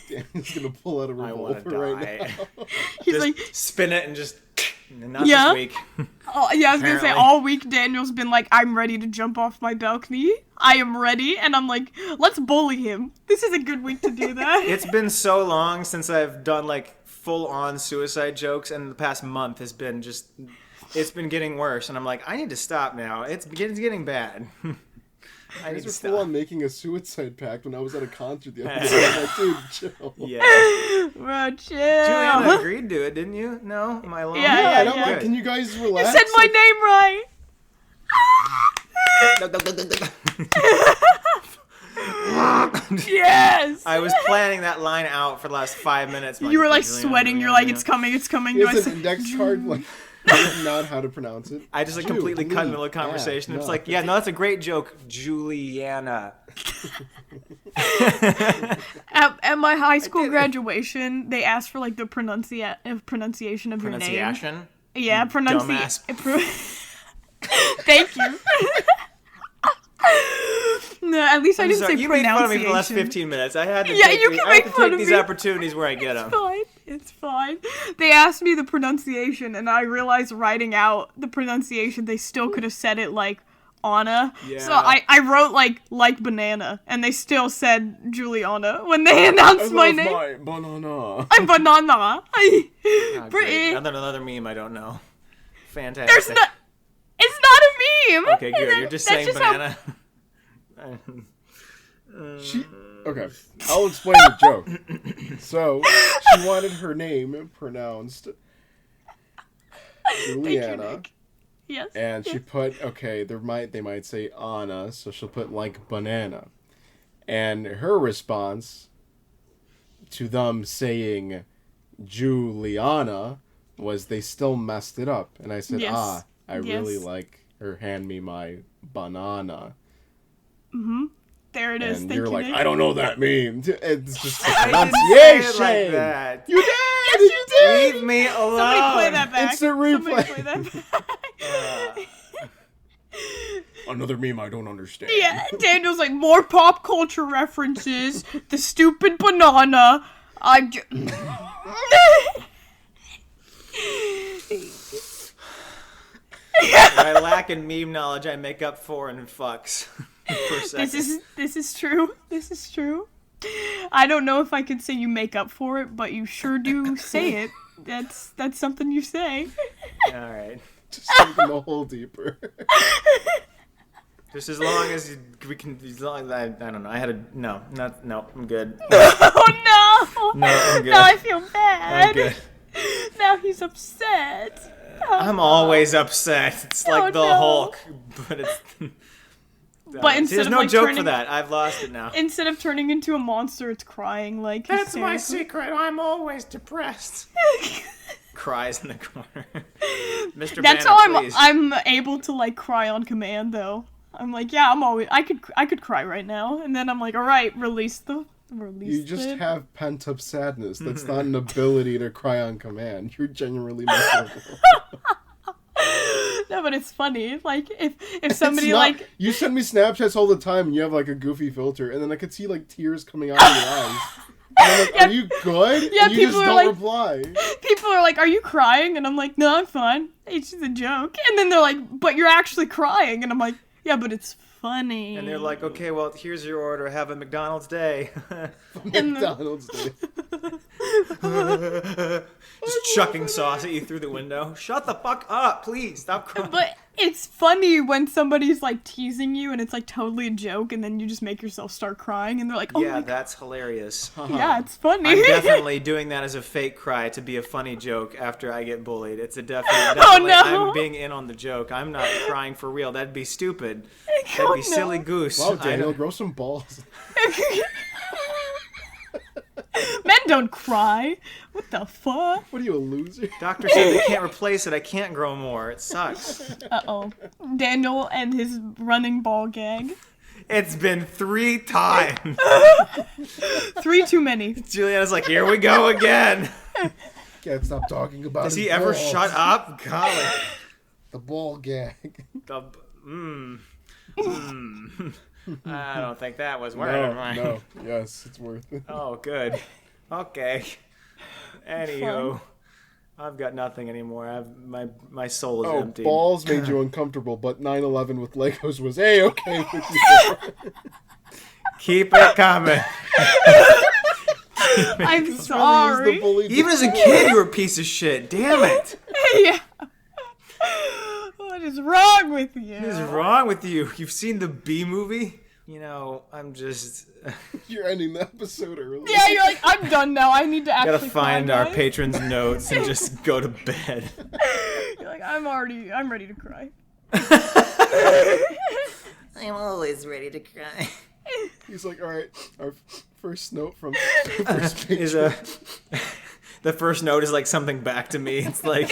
Dan's gonna pull out a I wanna revolver right die. now. He's Just like, spin it and just... Not Yeah. this week. oh, yeah, I was gonna say, Apparently. all week Daniel's been like, I'm ready to jump off my balcony. I am ready. And I'm like, let's bully him. This is a good week to do that. It's been so long since I've done like full-on suicide jokes, and the past month has been just... It's been getting worse, and I'm like, I need to stop now. It's getting bad. I need Guys to were stop. full on making a suicide pact when I was at a concert the other day. I'm like, dude, chill. Yeah. Bro, chill. Juliana agreed to it, didn't you? No? Am I alone? Yeah, Yeah, I don't yeah. like. Can you guys You relax? said my name right. Yes. I was planning that line out for the last 5 minutes. You were like sweating. You're like, it's coming. It's coming. Do I It's say- an index card, like, written out how to pronounce it. I just like completely cut in the middle of the conversation. It's like, yeah, no, that's a great joke, Juliana. At my high school graduation, they asked for like the pronunciation of your name. Pronunciation? Yeah, Dumbass. Thank you. No, at least I didn't say You made fun of me pronunciation. for the last 15 minutes. I had to Yeah, take, you can I have make to fun take of these me. opportunities where I get them. It's fine. They asked me the pronunciation, and I realized writing out the pronunciation, they still could have said it like Anna. Yeah. So I wrote like banana, and they still said Juliana when they announced my name. my banana. I'm banana. Oh, Pretty. great. Another meme I don't know. Fantastic. There's not. It's not a meme. Okay, good. You're just That's saying just how- banana. Okay, I'll explain the joke. So, she wanted her name pronounced Juliana. Nick. Yes. And she put, okay, they might say Anna, so she'll put like banana. And her response to them saying Juliana was they still messed it up. And I said, Yes. I really Yes. like her hand me my banana. There it is. And Thank you're you, like, Nick. I don't know that meme. It's just I didn't say it pronunciation. like that. You did! Yes, you did! Leave me alone. Somebody play that back. Instant Somebody replay. play that back. Another meme I don't understand. Yeah, Daniel's like, more pop culture references, the stupid banana. My lack in meme knowledge, I make up for in fucks. For a second. This is true. This is true. I don't know if I could say you make up for it, but you sure do say it. That's something you say. All right. Just taking the hole deeper. Just as long as we can. As long as I don't know. I had a no. I'm good. Oh no! No, I'm good. Now I feel bad. I'm good. Now he's upset. Oh, I'm always upset. It's like the no. Hulk, but it's. But instead There's of no like joke turning, for that. I've lost it now. Instead of turning into a monster, it's crying like. That's my hysterically. secret. I'm always depressed. Cries in the corner. Mr. That's Banner, how please. I'm able to like cry on command though. I'm like, yeah, I could cry right now, and then I'm like, all right, release You just it. have pent-up sadness. That's not an ability to cry on command. You're genuinely miserable. No, but it's funny. Like if somebody It's not- like You send me Snapchats all the time, and you have like a goofy filter, and then I could see like tears coming out of your eyes. And I'm like, Yeah. are you good? Yeah, and you just people are don't like- reply. people are like, are you crying? And I'm like, no, I'm fine. It's just a joke. And then they're like, but you're actually crying. And I'm like, yeah, but it's funny. And they're like, okay, well, here's your order. Have a McDonald's day. And McDonald's Day. Just chucking sauce at you through the window. Shut the fuck up, please. Stop crying. But it's funny when somebody's like teasing you and it's like totally a joke, and then you just make yourself start crying, and they're like, oh yeah, my God. that's hilarious. Yeah, it's funny. I'm definitely doing that as a fake cry to be a funny joke after I get bullied. It's a definitely Oh, no. I'm being in on the joke. I'm not crying for real. That'd be stupid. Oh, That'd be no. silly goose. Wow, I Daniel, don't- grow some balls. Men don't cry. What the fuck? What are you, a loser? Doctor said they can't replace it. I can't grow more. It sucks. Uh-oh. Daniel and his running ball gag. It's been 3 times. 3 too many. Juliana's like, here we go again. Can't stop talking about Does his he ever balls. shut up? Golly. The ball gag. I don't think that was worth it. No. Yes, it's worth it. Oh, good. Okay. Anywho, I've got nothing anymore. My soul is Oh, empty. balls made you uncomfortable, but 9/11 with Legos was okay with you. Keep it coming. I'm Really is sorry. the bully. Even as a kid, you were a piece of shit. Damn it. Yeah. What is wrong with you? What is wrong with you? You've seen the B movie? You know, I'm just... You're ending the episode early. Yeah, you're like, I'm done now. I need to actually gotta find cry, our guys. patrons' notes and just go to bed. You're like, I'm ready to cry. I'm always ready to cry. He's like, all right, our first note from first page. Is the first note is like something back to me. It's like...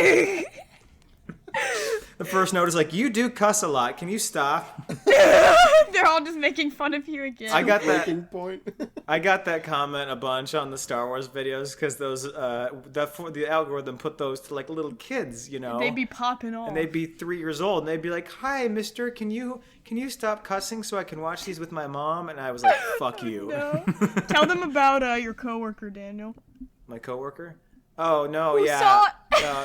The first note is like, you do cuss a lot. Can you stop? They're all just making fun of you again. I got that. breaking point. I got that comment a bunch on the Star Wars videos because those the algorithm put those to like little kids, you know. They'd be popping off. and they'd be 3 years old, and they'd be like, "Hi, Mister, can you stop cussing so I can watch these with my mom?" And I was like, "Fuck you." No. Tell them about your coworker, Daniel. My coworker? Oh no, Who yeah. saw it?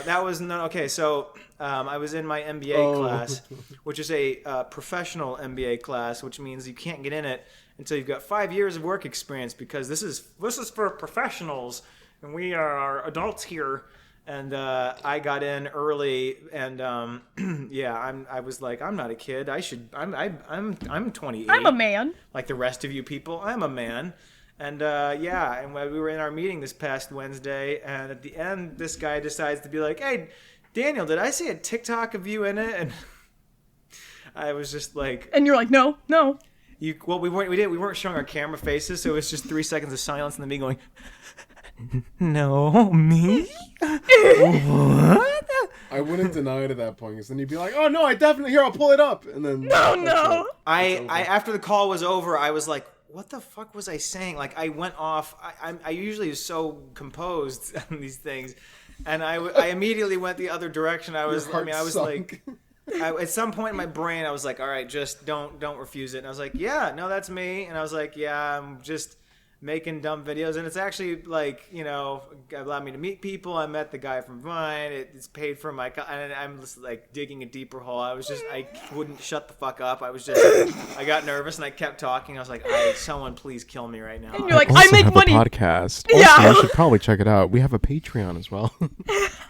That was no. Okay, so I was in my MBA class, which is a professional MBA class, which means you can't get in it until you've got 5 years of work experience because this is for professionals, and we are adults here. And I got in early, and yeah, I was like, I'm not a kid. I'm 28. I'm a man. Like the rest of you people. I'm a man. And yeah, and we were in our meeting this past Wednesday, and at the end, this guy decides to be like, "Hey, Daniel, did I see a TikTok of you in it?" And I was just like, And you're like, no. we weren't showing our camera faces, so it was just 3 seconds of silence, and then me going, "No, me? What?" I wouldn't deny it at that point, because then you'd be like, "Oh no, I definitely here. I'll pull it up," and then No. I after the call was over, I was like, what the fuck was I saying? Like, I went off. I usually is so composed on these things, and I immediately went the other direction. I was sunk. like, at some point in my brain, I was like, all right, just don't refuse it. And I was like, yeah, no, that's me. And I was like, yeah, I'm just making dumb videos, and it's actually like, allowed me to meet people. I met the guy from Vine. It's paid for my and I'm just like digging a deeper hole. I wouldn't shut the fuck up. I got nervous and I kept talking. I was like, someone please kill me right now. And you're like, I make money. Podcast. Yeah. Also, you should probably check it out. We have a Patreon as well.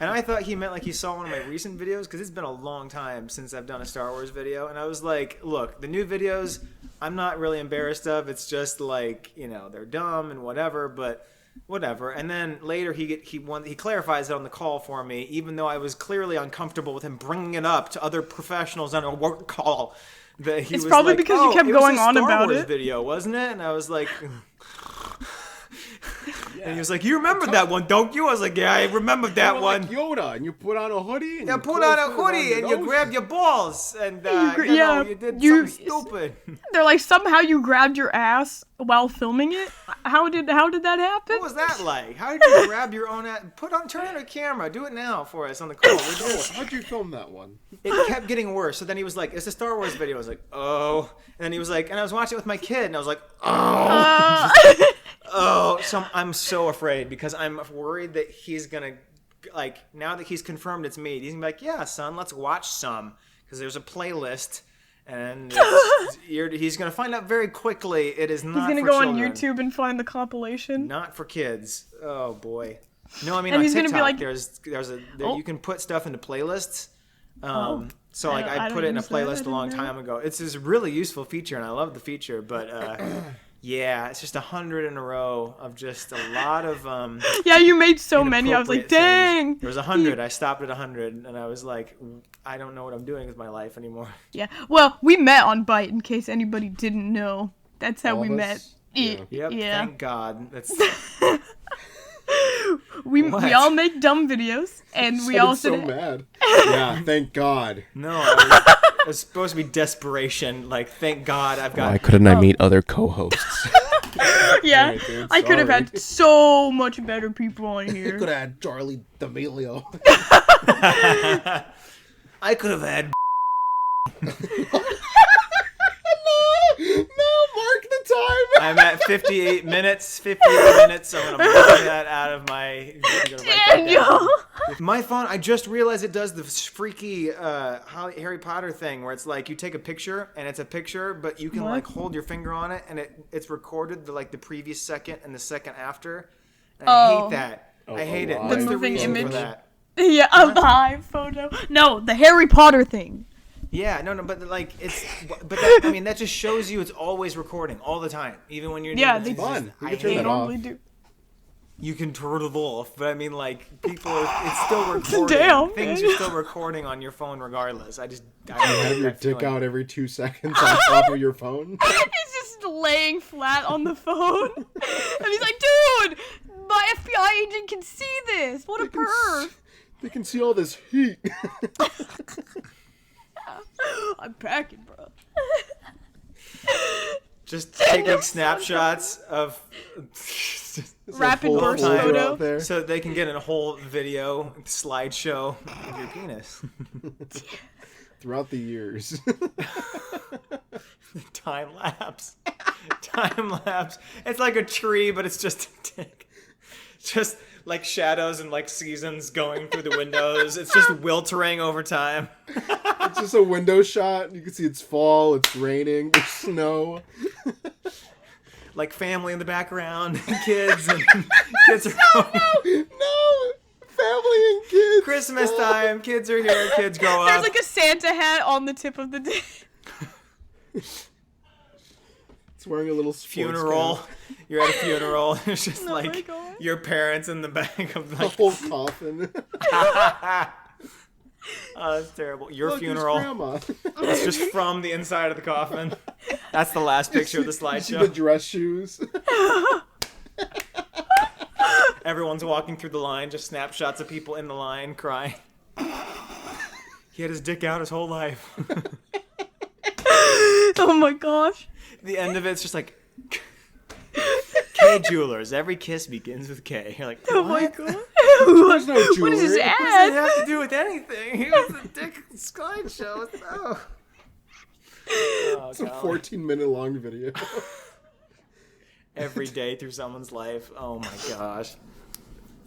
And I thought he meant like he saw one of my recent videos, because it's been a long time since I've done a Star Wars video, and I was like, look, the new videos I'm not really embarrassed of. It's just like, they're dumb and whatever, but whatever. And then later he clarifies it on the call for me, even though I was clearly uncomfortable with him bringing it up to other professionals on a work call. It's probably like, because you kept going on about Star Wars it. Video, wasn't it? And I was like. And he was like, "You remember that one, don't you?" I was like, "Yeah, I remember that one." Like Yoda, and you put on a hoodie. And you put on a hoodie and you grab your balls, and you did something stupid. They're like, somehow you grabbed your ass while filming it. How did that happen? What was that like? How did you grab your own ass? Turn on a camera. Do it now for us on the call. How'd you film that one? It kept getting worse. So then he was like, "It's a Star Wars video." I was like, "Oh," and then he was like, and I was watching it with my kid, and I was like, "Oh." So I'm so afraid, because I'm worried that he's gonna, like, now that he's confirmed it's me, he's gonna be like, "Yeah, son, let's watch some," because there's a playlist, and he's gonna find out very quickly it is not. He's gonna for go children. on YouTube and find the compilation. Not for kids. Oh boy. No, I mean And on he's gonna TikTok, be like, you can put stuff into playlists. So I like I don't put it in a use that. I playlist a didn't long know. time ago. It's this really useful feature, and I love the feature, but yeah, it's just 100 in a row of just a lot of Yeah, you made so many. I was like, inappropriate dang. things. There was 100. I stopped at 100, and I was like, I don't know what I'm doing with my life anymore. Yeah. Well, we met on Byte, in case anybody didn't know. That's how we met. Yeah. Yep. Yeah. Thank God. That's We all make dumb videos, and we all so mad. Yeah, thank God. no. It was supposed to be desperation. Like, thank God I've got. Why couldn't I meet other co-hosts? Yeah, Alright, dude, I could have sorry. had so much better people on here. Could have had Charlie D'Amelio. I could have had. No, mark the time. I'm at 58 minutes. 58 minutes. I'm gonna mark that out of my. Daniel! My phone. I just realized it does the freaky Harry Potter thing where it's like you take a picture and it's a picture, but you can What? like hold your finger on it and it's recorded the previous second and the second after. And I hate that. I hate it. alive. What's The the moving reason for image? that? Yeah, a live photo. No, the Harry Potter thing. Yeah, no, but like that just shows you it's always recording all the time, even when you're Yeah, doing they- it's Fun. You I can turn hate that it. off. Normally do. You can turn it off, but I mean, like, it's still recording. Damn, Things man. are still recording on your phone regardless. I You have your dick out every 2 seconds on top of your phone. He's just laying flat on the phone. And he's like, dude, my FBI agent can see this. What a perv. They can see all this heat. I'm packing, bro. Just taking snapshots of Rapid full burst folder photo. out there. so they can get a whole video slideshow of your penis. Throughout the years. Time lapse. Time lapse. It's like a tree, but it's just a dick. Just like shadows and like seasons going through the windows. It's just wiltering over time. It's just a window shot. You can see it's fall, it's raining, there's snow. Like family in the background, kids, and kids are going. No! Family and kids. Christmas time, kids are here, kids grow There's up. like a Santa hat on the tip of the dick. It's wearing a little sports Funeral. cap. You're at a funeral. It's just Oh my like God. your parents in the back of A like. whole coffin. Oh, that's terrible. Your Look, there's funeral. Grandma. It's just from the inside of the coffin. That's the last picture of the You see the slideshow. dress shoes. Everyone's walking through the line, just snapshots of people in the line crying. He had his dick out his whole life. Oh my gosh. The end of it's just like K Jewelers. Every kiss begins with K. You're like, Oh my what? god. There's no What is this jewelry. What does ad? it have to do with anything? It was a dick slideshow. No. Oh, It's a golly. 14-minute long video. every day through someone's life. Oh my gosh.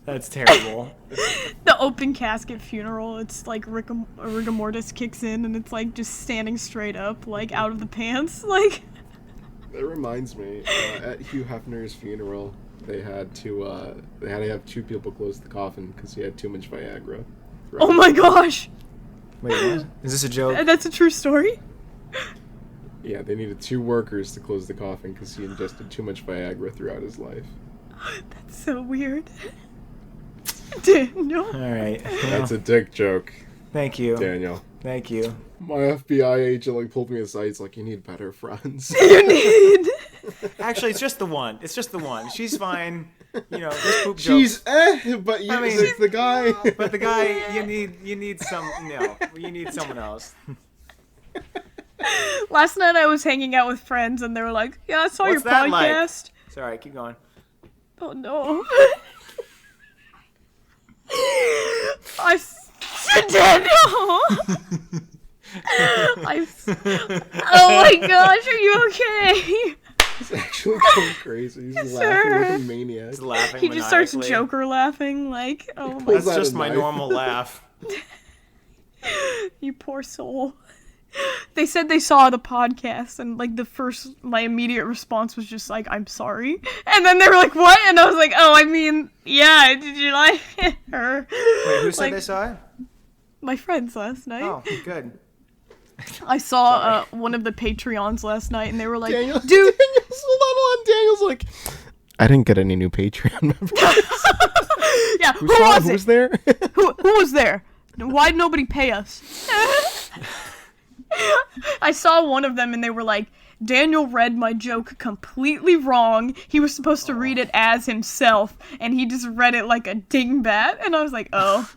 That's terrible. The open casket funeral, it's like rigor mortis kicks in, and it's like just standing straight up, like out of the pants, like. That reminds me, at Hugh Hefner's funeral, they had to have two people close the coffin because he had too much Viagra. Oh my gosh! Wait, what? Is this a joke? That's a true story? Yeah, they needed two workers to close the coffin because he ingested too much Viagra throughout his life. That's so weird. Daniel. All right. That's a dick joke, Thank you. Daniel. Thank you. My FBI agent pulled me aside. It's like, you need better friends. You need. Actually, it's just the one. It's just the one. She's fine. This poop joke. She's but you, it's the guy. But the guy, you need someone else. Last night I was hanging out with friends, and they were like, "Yeah, I saw What's your that podcast." like? Sorry, keep going. Oh no. Daniel. Oh my gosh, are you okay? He's actually going crazy. He's laughing like a maniac. He's laughing. He just starts maniacally. Joker laughing, like, oh my. That's just my normal laugh. You poor soul. They said they saw the podcast, and my immediate response was just like, I'm sorry. And then they were like, what? And I was like, oh, I mean, yeah, did you like her? Wait, who said they saw it? My friends last night. Oh, good. I saw one of the Patreons last night, and they were like, Daniel, dude. hold on. Daniel's like, I didn't get any new Patreon members. Yeah, who was it? Who was there? Who was there? Why'd nobody pay us? I saw one of them, and they were like, Daniel read my joke completely wrong. He was supposed to read it as himself, and he just read it like a dingbat. And I was like, oh.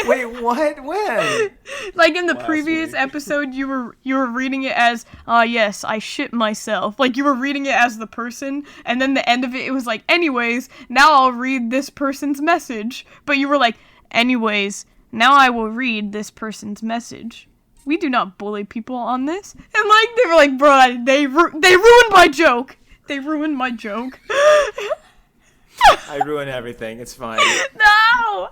Wait, what? When? Like in the Last previous week. episode, you were reading it as, yes, I shit myself. Like, you were reading it as the person, and then the end of it was like, anyways, now I'll read this person's message. But you were like, anyways, now I will read this person's message. We do not bully people on this. And they were like, bro, they ruined my joke. They ruined my joke. I ruin everything. It's fine. No!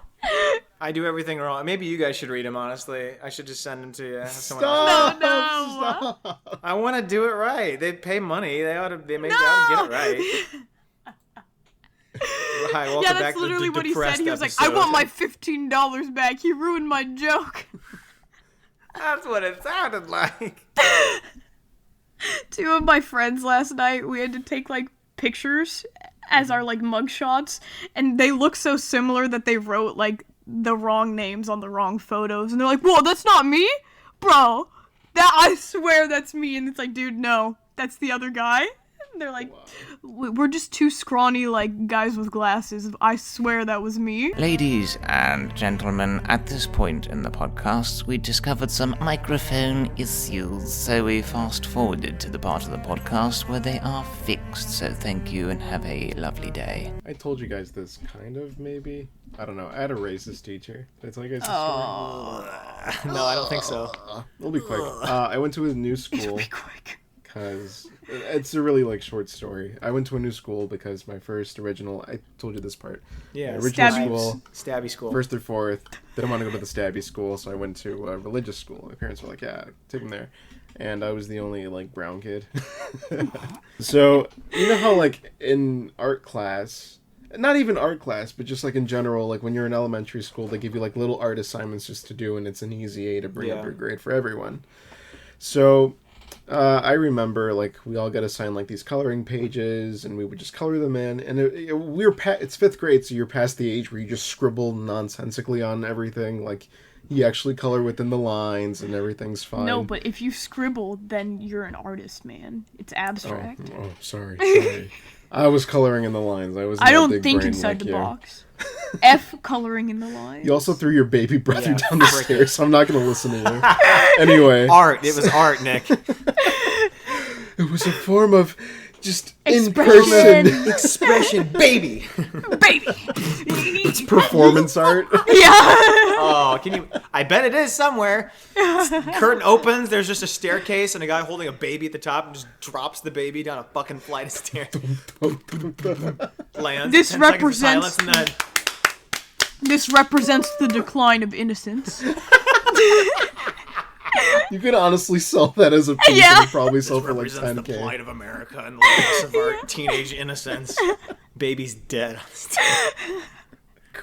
I do everything wrong. Maybe you guys should read them, honestly. I should just send them to you. Have someone else. No. I want to do it right. They pay money. They ought to get it right. Hi, welcome Yeah, back that's to literally the what he said. He was like, depressed I want my $15 back. He ruined my joke. That's what it sounded like. Two of my friends last night, we had to take pictures as our mug shots, and they look so similar that they wrote the wrong names on the wrong photos, and they're like, whoa, that's not me? Bro, I swear that's me. And it's like, dude, no, that's the other guy. And they're like, we're just two scrawny guys with glasses. I swear that was me. Ladies and gentlemen, at this point in the podcast, we discovered some microphone issues, so we fast-forwarded to the part of the podcast where they are fixed. So thank you and have a lovely day. I told you guys this, kind of, maybe. I don't know. I had a racist teacher. Did I tell you guys this story? No, I don't think so. It'll be quick. I went to a new school. Be quick. Because it's a really short story. I went to a new school because my first original, I told you this part. Yeah, my original Stabby. school, Stabby school. first through fourth, didn't want to go to the stabby school, so I went to a religious school. My parents were like, yeah, take them there. And I was the only brown kid. So you know how in art class, not even art class, but just in general, when you're in elementary school, they give you little art assignments just to do, and it's an easy A to bring up your grade for everyone. So I remember we all got assigned these coloring pages, and we would just color them in, and it's 5th grade, so you're past the age where you just scribble nonsensically on everything. You actually color within the lines, and everything's fine. No, but if you scribble, then you're an artist, man. It's abstract. Oh, sorry. I was coloring in the lines. I don't think inside the box. F coloring in the lines. You also threw your baby brother down the stairs, so I'm not going to listen to you. Anyway. Art. It was art, Nick. It was a form of just in Expression. person. Expression, baby. Baby. It's performance art. Yeah. Oh, can you? I bet it is somewhere. Curtain opens. There's just a staircase and a guy holding a baby at the top and just drops the baby down a fucking flight of stairs. Lands. This 10 seconds of represents- silence and then This represents the decline of innocence. You could honestly sell that as a piece Yeah. and probably sell for like represents the 10K. plight of America and the loss of our teenage innocence. Baby's dead.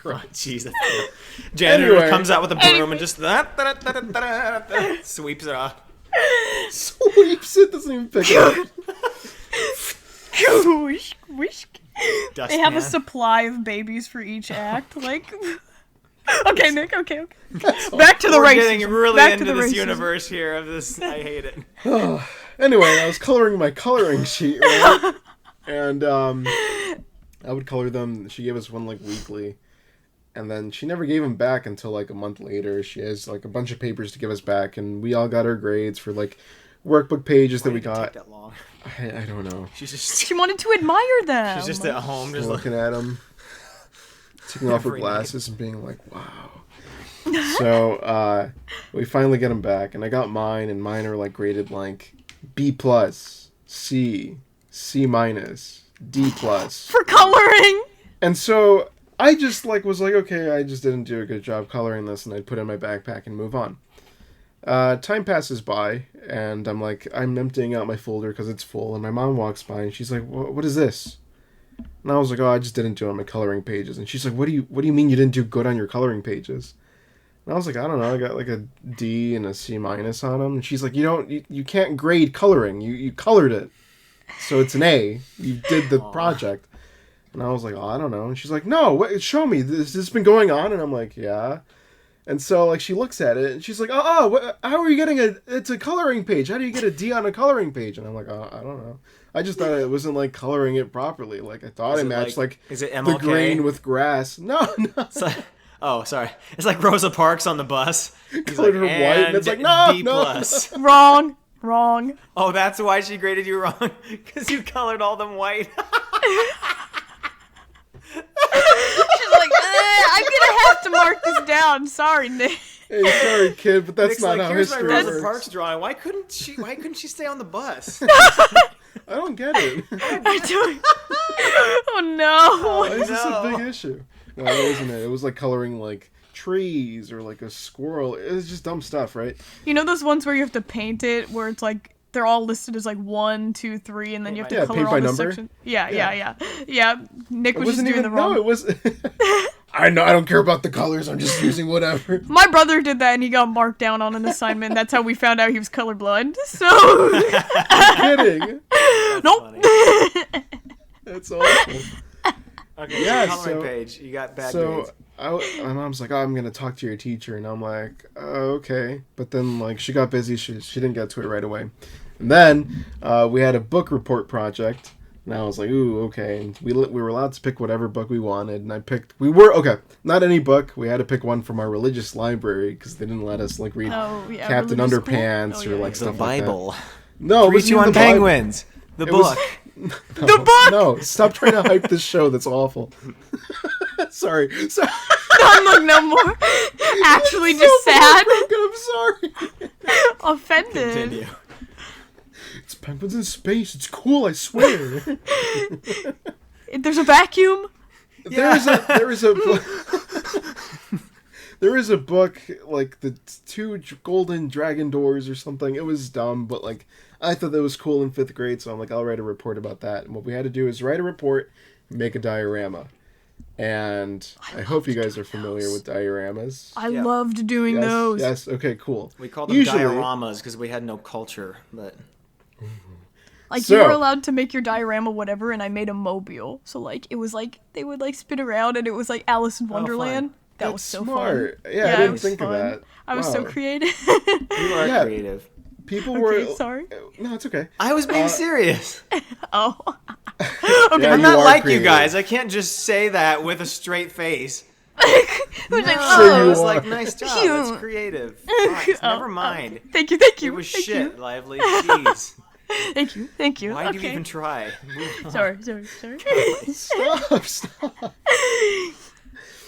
Oh, Jesus. Janitor Anyway. comes out with a broom and just sweeps it off. Sweeps it, doesn't even pick it up. Whisk, whisk. They Dustpan. have a supply of babies for each act. Like, okay, Nick. Okay. Back to the We're racism. getting really Back into to the this racism. universe here of this. I hate it. Anyway, I was coloring my coloring sheet, right? And I would color them. She gave us one like weekly. And then she never gave them back until like a month later. She has like a bunch of papers to give us back, and we all got our grades for like workbook pages that we Why did it take got. that long? I don't know. She's just She wanted to admire them. she's just at home, just Looking at them, taking off her Every glasses and being like, "Wow." So we finally get them back, and I got mine, and mine are like graded like B plus, C, C minus, D plus. for coloring. And so I just like was like, okay, I just didn't do a good job coloring this, and I'd put it in my backpack and move on. Time passes by, and I'm emptying out my folder because it's full, and my mom walks by, and she's like, what is this? And I was like, oh, I just didn't do it on my coloring pages. And she's like, what do you mean you didn't do good on your coloring pages? And I was like, I don't know, I got like a D and a C minus on them. And she's like, you can't grade coloring. You colored it, so it's an A. You did the project. And I was like, oh, I don't know. And she's like, no, wait, show me. This has been going on. And I'm like, yeah. And so, like, she looks at it, and she's like, how are you getting it's a coloring page. How do you get a D on a coloring page? And I'm like, oh, I don't know. I just thought it wasn't, like, coloring it properly. Like, I thought I matched, is it the MLK? grain with grass. No. It's like, oh, sorry. It's like Rosa Parks on the bus. He's Colored her white, and it's like, no, D no. plus. Wrong. Oh, that's why she graded you wrong? Because you colored all them white. She's like, I'm gonna have to mark this down. Sorry, Nick. Hey, sorry, kid, but that's Nick's not like, how here's my history Rosa works. Parks drawing. Why couldn't she stay on the bus? I don't get it. I don't. Oh no. Why is this a no. big issue? No, it wasn't it. It was like coloring, like, trees or, like, a squirrel. It was just dumb stuff, right? You know those ones where you have to paint it, where it's like they're all listed as like 1, 2, 3, and then you have to Yeah, color paint all by the number. sections. Yeah. Nick It was just wasn't doing even the wrong. No, it was. I know. I don't care about the colors. I'm just using whatever. My brother did that, and he got marked down on an assignment. That's how we found out he was colorblind. So Kidding. nope. That's awful. Okay, Yeah, coloring so- page. You got bad So grades. my mom's like, "Oh, I'm gonna talk to your teacher," and I'm like, "Oh, okay." But then like she got busy. She didn't get to it right away. And then we had a book report project. And I was like, ooh, okay. And we were allowed to pick whatever book we wanted. And I picked, not any book. We had to pick one from our religious library because they didn't let us like read Oh, yeah, Captain religious Underpants school? or Oh, yeah, like yeah. The stuff like that. Bible. No, it 3, wasn't 2, even 1 the Bible. Penguins. The It was- book. The book. No, stop trying to hype this show. That's awful. Sorry. Look, no more. Actually, just sad, I'm sorry. offended. Continue. It's penguins in space. It's cool, I swear. There's a vacuum. There is a book like the 2 golden dragon doors or something. It was dumb, but like I thought that was cool in 5th grade, so I'm like, I'll write a report about that. And what we had to do is write a report, make a diorama. And I hope you guys are familiar with dioramas. I Yeah. loved doing Yes, those. yes, okay, cool. We called them Usually- dioramas because we had no culture, but Like So- you were allowed to make your diorama whatever, and I made a mobile. So like it was like they would like spin around, and it was like Alice in Wonderland. That That's was so smart. fun. Yeah, I it didn't was think of fun. that. I was so Wow. creative. you are Yeah. creative. People were... Okay, sorry. No, it's okay. I was being serious. Oh. Yeah, I'm you not are like creative. you guys. I can't just say that with a straight face. It was like, No, Sure I you was are. like, nice job. That's creative. Fuck, never mind. Thank you. It was Thank shit, you. Lively. Jeez. Thank you. Why okay. do you even try? Sorry. Stop.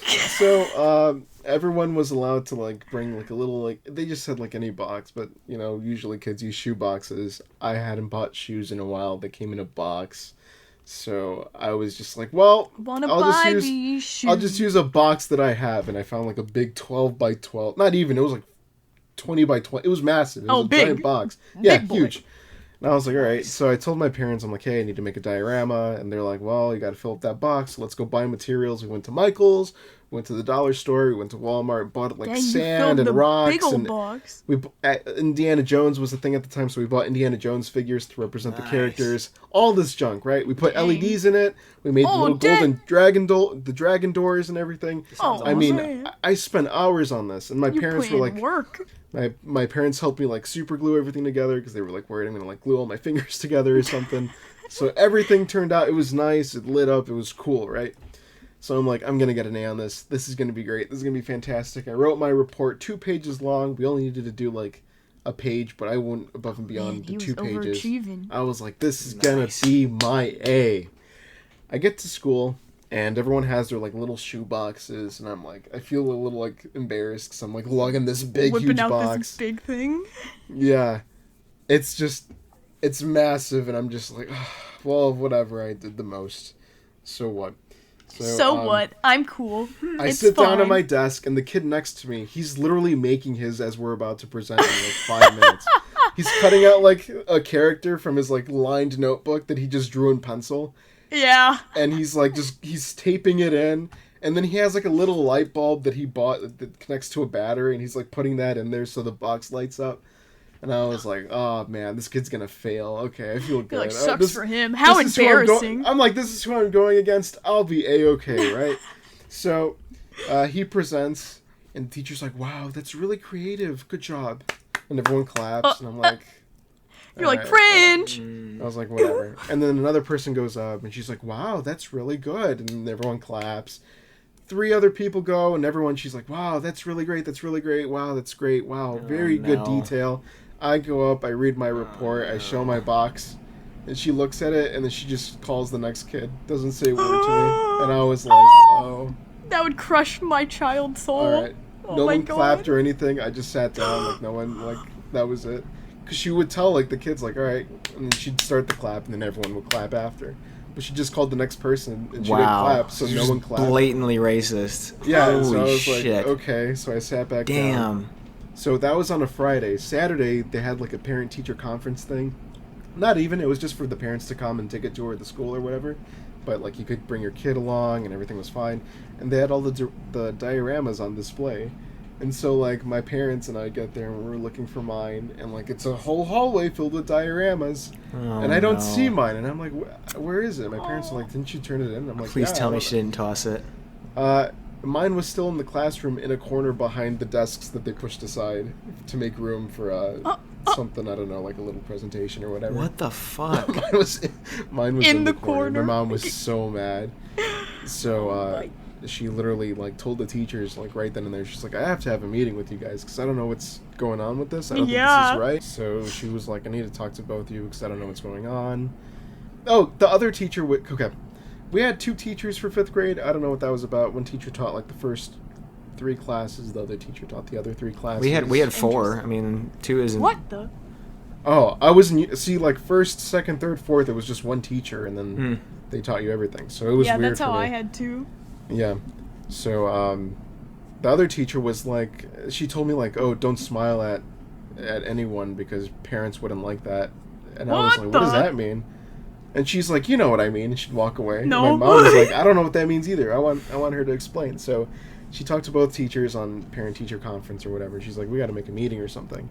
So, everyone was allowed to, like, bring, like, a little, like, they just said, like, any box, but, you know, usually kids use shoe boxes. I hadn't bought shoes in a while. They came in a box. So, I was just like, well, I'll just use a box that I have, and I found, like, a big 12 by 12. Not even, it was, like, 20 by 20. It was massive. It was a big. giant box. Big Yeah, boy. huge. And I was like, all right. So I told my parents, I'm like, hey, I need to make a diorama. And they're like, well, you got to fill up that box. Let's go buy materials. We went to Michael's, went to the dollar store, we went to Walmart, bought like sand and rocks. Big old and box. Indiana Jones was the thing at the time, so we bought Indiana Jones figures to represent the characters. All this junk, right? We put LEDs in it. We made the little golden the dragon doors and everything. I mean, I spent hours on this, and my parents were like, work. My parents helped me like super glue everything together because they were like worried I'm gonna like glue all my fingers together or something. So everything turned out. It was nice. It lit up. It was cool, right? So I'm like, I'm gonna get an A on this. This is gonna be great. This is gonna be fantastic. I wrote my report 2 pages long. We only needed to do like a page, but I went above and beyond the 2 pages. I was like, this is gonna be my A. I get to school. And everyone has their, like, little shoe boxes, and I'm like, I feel a little, like, embarrassed, because I'm, like, lugging this big, huge box. This big thing. Yeah. It's just, it's massive, and I'm just like, oh, well, whatever, I did the most. So what? So what? I'm cool. I sit down at my desk, and the kid next to me, he's literally making his as we're about to present in, like, 5 minutes. He's cutting out, like, a character from his, like, lined notebook that he just drew in pencil. Yeah. And he's like, he's taping it in. And then he has like a little light bulb that he bought that connects to a battery. And he's like putting that in there so the box lights up. And I was like, oh man, this kid's gonna fail. Okay, I feel good. Like, sucks for him. How embarrassing. I'm like, this is who I'm going against. I'll be A-okay, right? So he presents. And the teacher's like, wow, that's really creative. Good job. And everyone claps. And I'm like... You're like, cringe! I was like, whatever. And then another person goes up, and she's like, wow, that's really good. And everyone claps. 3 other people go, and she's like, wow, that's really great, wow, that's great, wow, very good detail. I go up, I read my report, I show my box, and she looks at it, and then she just calls the next kid. Doesn't say a word to me. And I was like, oh. That would crush my child soul. Alright. No one clapped or anything. I just sat down, like, no one, like, that was it. Because she would tell, like, the kids, like, all right, and then she'd start the clap, and then everyone would clap after. But she just called the next person, and she didn't clap, so no one clapped. Blatantly racist. Yeah, Holy so I was shit. like, okay, so I sat back down. Damn. So that was on a Friday. Saturday, they had, like, a parent-teacher conference thing. Not even, it was just for the parents to come and take a tour of the school or whatever. But, like, you could bring your kid along, and everything was fine. And they had all the dioramas on display. And so, like, my parents and I get there, and we're looking for mine, and, like, it's a whole hallway filled with dioramas, and I don't see mine, and I'm like, where is it? My parents are like, didn't you turn it in? And I'm like, Please tell me she didn't toss it. Mine was still in the classroom in a corner behind the desks that they pushed aside to make room for something, I don't know, like a little presentation or whatever. What the fuck? mine was in the corner. My mom was so mad. So, she literally, like, told the teachers, like, right then and there, she's like, I have to have a meeting with you guys, because I don't know what's going on with this. I don't think this is right. So she was like, I need to talk to both of you, because I don't know what's going on. Oh, the other teacher, okay. We had 2 teachers for 5th grade. I don't know what that was about. One teacher taught, like, the first 3 classes. The other teacher taught the other 3 classes. We had 4. I mean, 2 isn't... What the? Oh, I wasn't... See, like, 1st, 2nd, 3rd, 4th, it was just one teacher, and then they taught you everything. So it was weird for me. Yeah, that's how I had 2. Yeah. So, the other teacher was like, she told me, like, oh, don't smile at anyone because parents wouldn't like that. And I was like, what does that mean? And she's like, you know what I mean. And she'd walk away. No. And my mom was like, I don't know what that means either. I want her to explain. So she talked to both teachers on parent-teacher conference or whatever. She's like, we got to make a meeting or something.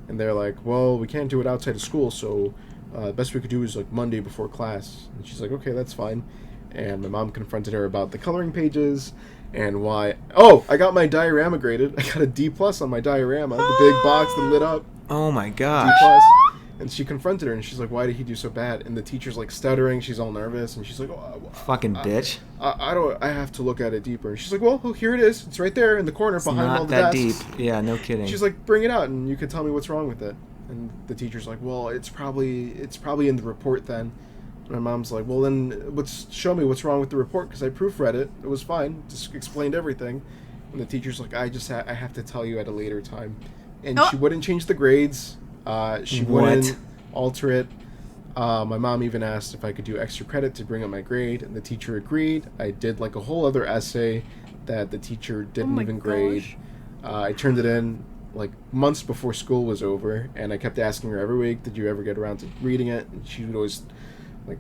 And they're like, well, we can't do it outside of school, so the best we could do is, like, Monday before class. And she's like, okay, that's fine. And my mom confronted her about the coloring pages and why... Oh, I got my diorama graded. I got a D+ on my diorama, the big box that lit up. Oh my gosh. D+. And she confronted her, and she's like, why did he do so bad? And the teacher's, like, stuttering. She's all nervous, and she's like, fucking bitch. I have to look at it deeper. And she's like, well, here it is. It's right there in the corner behind all the desks. It's not that deep. Yeah, no kidding. She's like, bring it out, and you can tell me what's wrong with it. And the teacher's like, well, it's probably in the report then. My mom's like, well, then show me what's wrong with the report, because I proofread it. It was fine. Just explained everything. And the teacher's like, I have to tell you at a later time. And she wouldn't change the grades. She wouldn't alter it. My mom even asked if I could do extra credit to bring up my grade, and the teacher agreed. I did like a whole other essay that the teacher didn't even grade. I turned it in like months before school was over, and I kept asking her every week, did you ever get around to reading it? And she would always like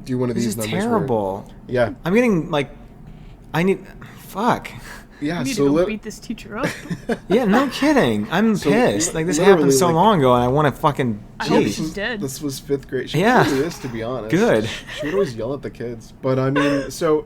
do one of these numbers. This is terrible. Yeah. I'm getting like, fuck. Yeah, You need so to go beat this teacher up. Yeah, no kidding. I'm pissed. Like, this literally, happened so like, long ago, and I want to fucking... I hope Jeez. she's dead. This was 5th grade. She Yeah. really is, to be honest. Good. She would always yell at the kids. But, I mean, so...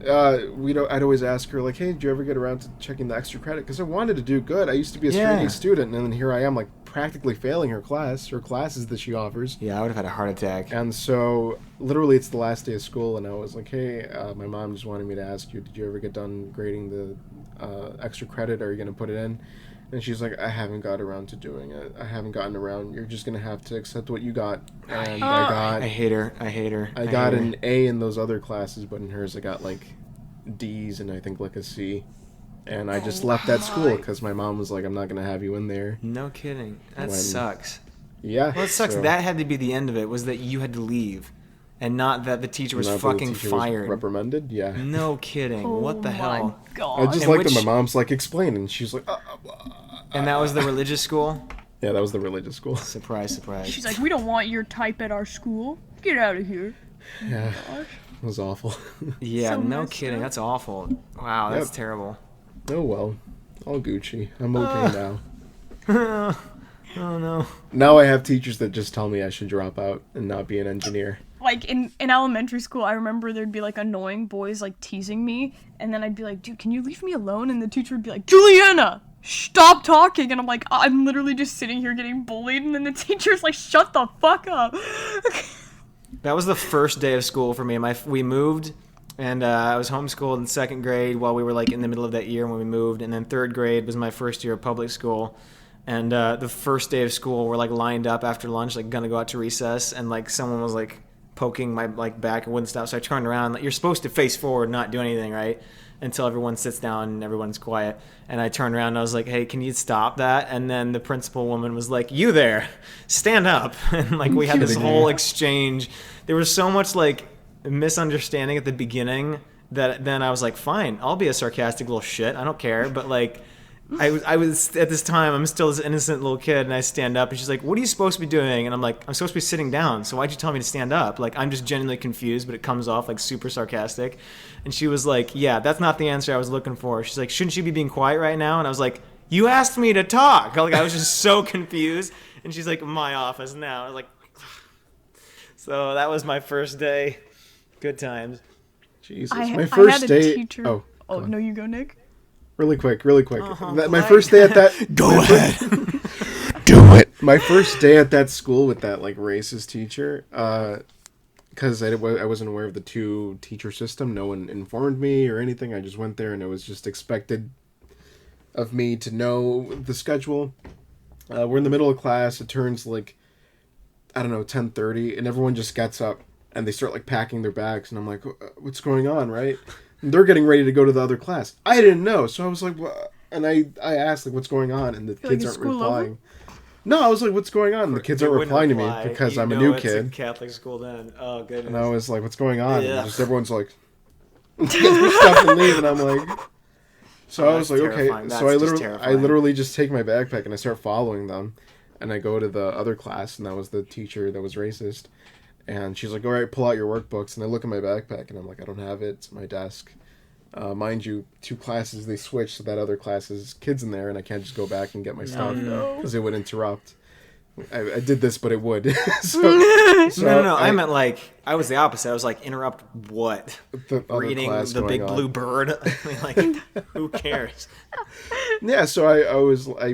I'd always ask her, like, hey, did you ever get around to checking the extra credit? Because I wanted to do good. I used to be a straight A student, and then here I am, like, practically failing her classes that she offers. Yeah, I would have had a heart attack. And so, literally, it's the last day of school, and I was like, hey, my mom just wanted me to ask you, did you ever get done grading the extra credit? Are you going to put it in? And she's like, I haven't got around to doing it. I haven't gotten around. You're just going to have to accept what you got. And I hate her. I got an A in those other classes, but in hers I got, like, D's and I think, like, a C. And I just left that school because my mom was like, I'm not going to have you in there. No kidding. That sucks. Yeah. Well, it sucks. So, That had to be the end of it, was that you had to leave. And not that the teacher was not that fucking the teacher fired. was reprimanded? Yeah. No kidding. What the hell? God. I just And like that which- my mom's, like, explaining. She's like, And that was the religious school? Yeah, that was the religious school. Surprise, surprise. She's like, we don't want your type at our school. Get out of here. Yeah. Gosh. It was awful. Yeah, So no messed kidding. up. That's awful. Wow, that's Yep. terrible. Oh, well. All Gucci. I'm okay now. Oh, no. Now I have teachers that just tell me I should drop out and not be an engineer. Like in elementary school, I remember there'd be like annoying boys like teasing me, and then I'd be like, dude, can you leave me alone? And the teacher would be like, Julianna, stop talking. And I'm like, I'm literally just sitting here getting bullied, and then the teacher's like, shut the fuck up. That was the first day of school for me. We moved, and I was homeschooled in 2nd grade while we were like in the middle of that year when we moved, and then 3rd grade was my first year of public school. And the first day of school, we're like lined up after lunch, like gonna go out to recess, and like someone was like poking my like back and wouldn't stop. So I turned around. Like, you're supposed to face forward, not do anything, right? Until everyone sits down and everyone's quiet. And I turned around and I was like, hey, can you stop that? And then the principal woman was like, you there, stand up. And like we had this whole exchange. There was so much like misunderstanding at the beginning that then I was like, fine, I'll be a sarcastic little shit. I don't care. But like, I was at this time, I'm still this innocent little kid, and I stand up, and she's like, what are you supposed to be doing? And I'm like, I'm supposed to be sitting down, so why'd you tell me to stand up? Like, I'm just genuinely confused, but it comes off like super sarcastic. And she was like, yeah, that's not the answer I was looking for. She's like, shouldn't you be being quiet right now? And I was like, you asked me to talk. Like, I was just so confused. And she's like, my office now. I was like, so that was my first day. Good times. Jesus. I my had first a day. teacher. Oh, Oh, no, you go, Nick. really quick. My like- first day at that. Go ahead. Do it. My first day at that school with that like racist teacher, because I wasn't aware of the 2-teacher system. No one informed me or anything. I just went there, and it was just expected of me to know the schedule. We're in the middle of class. It turns like, I don't know, 10:30, and everyone just gets up and they start like packing their bags, and I'm like, what's going on, right? And they're getting ready to go to the other class. I didn't know, so I was like, what? And I asked like, what's going on, and the Feel kids like aren't is school replying. No, I was like, what's going on? And the kids They aren't wouldn't replying reply. to me because You I'm a know new it's kid. Catholic school then. Oh, goodness. And I was like, what's going on? Yeah. And just everyone's like, get your stuff and leave. And I'm like, so I was that's like, okay. terrifying. So That's just I terrifying. literally just take my backpack and I start following them. And I go to the other class, and that was the teacher that was racist. And she's like, all right, pull out your workbooks. And I look at my backpack, and I'm like, I don't have it. It's my desk. Mind you, 2 classes, they switched, so that other class is kids in there, and I can't just go back and get my stuff because it would interrupt. I did this, but it would. so No. I meant like, I was the opposite. I was like, interrupt what? the other Reading class the going big on. blue bird? I mean, like, who cares? Yeah, so I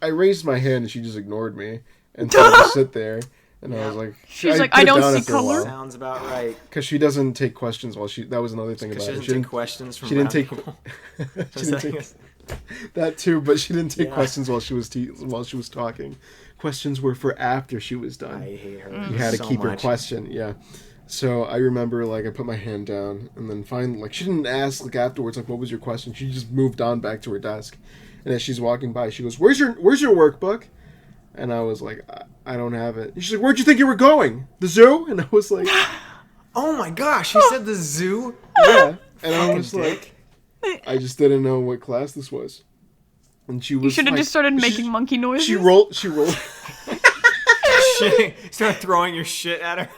raised my hand, and she just ignored me and told me to sit there. And I was like, She's like, put I it don't down see after a color. while. Sounds about right. Because she doesn't take questions while that was another thing Because about she it. doesn't take questions from she didn't brown take people. she didn't take That too, but she didn't take questions while she was talking. Questions were for after she was done. I hate her. You had to so keep your much. question, yeah. So I remember, like, I put my hand down, and then finally, like, she didn't ask, like, afterwards, like, what was your question? She just moved on back to her desk. And as she's walking by, she goes, where's your workbook? And I was like, I don't have it. And she's like, where'd you think you were going? The zoo? And I was like... Oh my gosh, she said the zoo? Yeah. And I was Dick. like, I just didn't know what class this was. And she was You should have like, just started making monkey noises. She rolled. Shit. Start throwing your shit at her.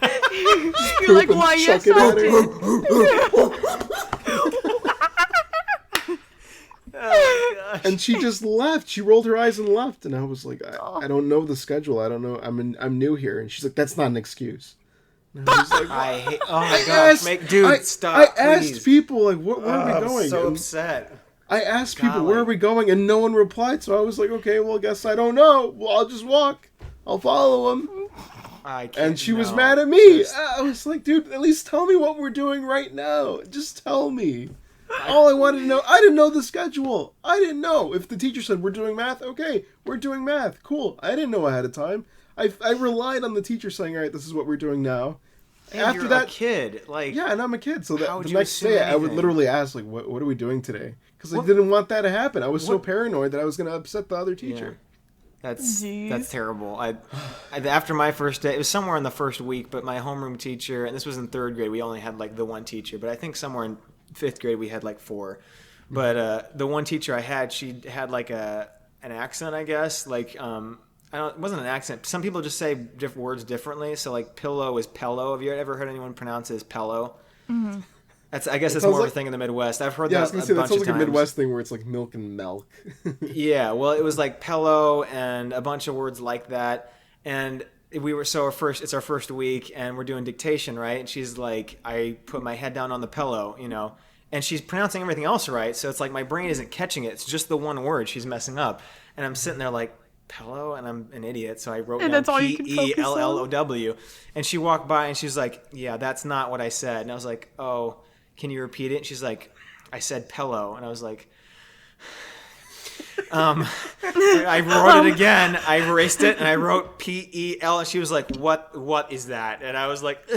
You're like, and why, chuck yes, it I at her. did. Oh my gosh. And she just left. She rolled her eyes and left. And I was like, I don't know the schedule. I don't know. I'm new here. And she's like, that's not an excuse. And I was like, I hate. Oh my gosh, stop. I asked please. people, like, where are we I'm going? so And upset. I asked people, Golly. where are we going? And no one replied. So I was like, okay, well, I guess I don't know. Well, I'll just walk. I'll follow him. I can't, And she was no. mad at me. Just- I was like, dude, at least tell me what we're doing right now. Just tell me. All I wanted to know, I didn't know the schedule. I didn't know. If the teacher said we're doing math, okay, we're doing math. Cool. I didn't know ahead of time. I relied on the teacher saying, all right, this is what we're doing now. And After you're that, a kid, like yeah, and I'm a kid, so How that would the you next assume day I would anything? literally ask, like, what are we doing today? Because I What- didn't want that to happen. I was so what- paranoid that I was going to upset the other teacher. That's Jeez. terrible. I after my first day, it was somewhere in the first week, but my homeroom teacher, and this was in third grade, we only had like the one teacher, but I think somewhere in fifth grade we had like four. But the one teacher I had, she had like an accent, I guess. Like it wasn't an accent. Some people just say words differently. So like pillow is pello. Have you ever heard anyone pronounce it as pello? Mm-hmm. I guess it's sounds more of like- a thing in the Midwest. I've heard Yeah, I that was going to a say, that bunch sounds of like a times. Midwest thing where it's like milk and milk. Yeah, well, it was like pillow and a bunch of words like that. And we were it's our first week, and we're doing dictation, right? And she's like, I put my head down on the pillow, and she's pronouncing everything else right. So it's like my brain isn't catching it. It's just the one word she's messing up, and I'm sitting there like pillow, and I'm an idiot. So I wrote And down that's all you can focus on? PELLOW, and she walked by and she's like, yeah, that's not what I said. And I was like, oh, can you repeat it? And she's like, I said pillow, and I was like. I wrote it again. I erased it and I wrote PEL, and she was like, "What is that?" And I was like,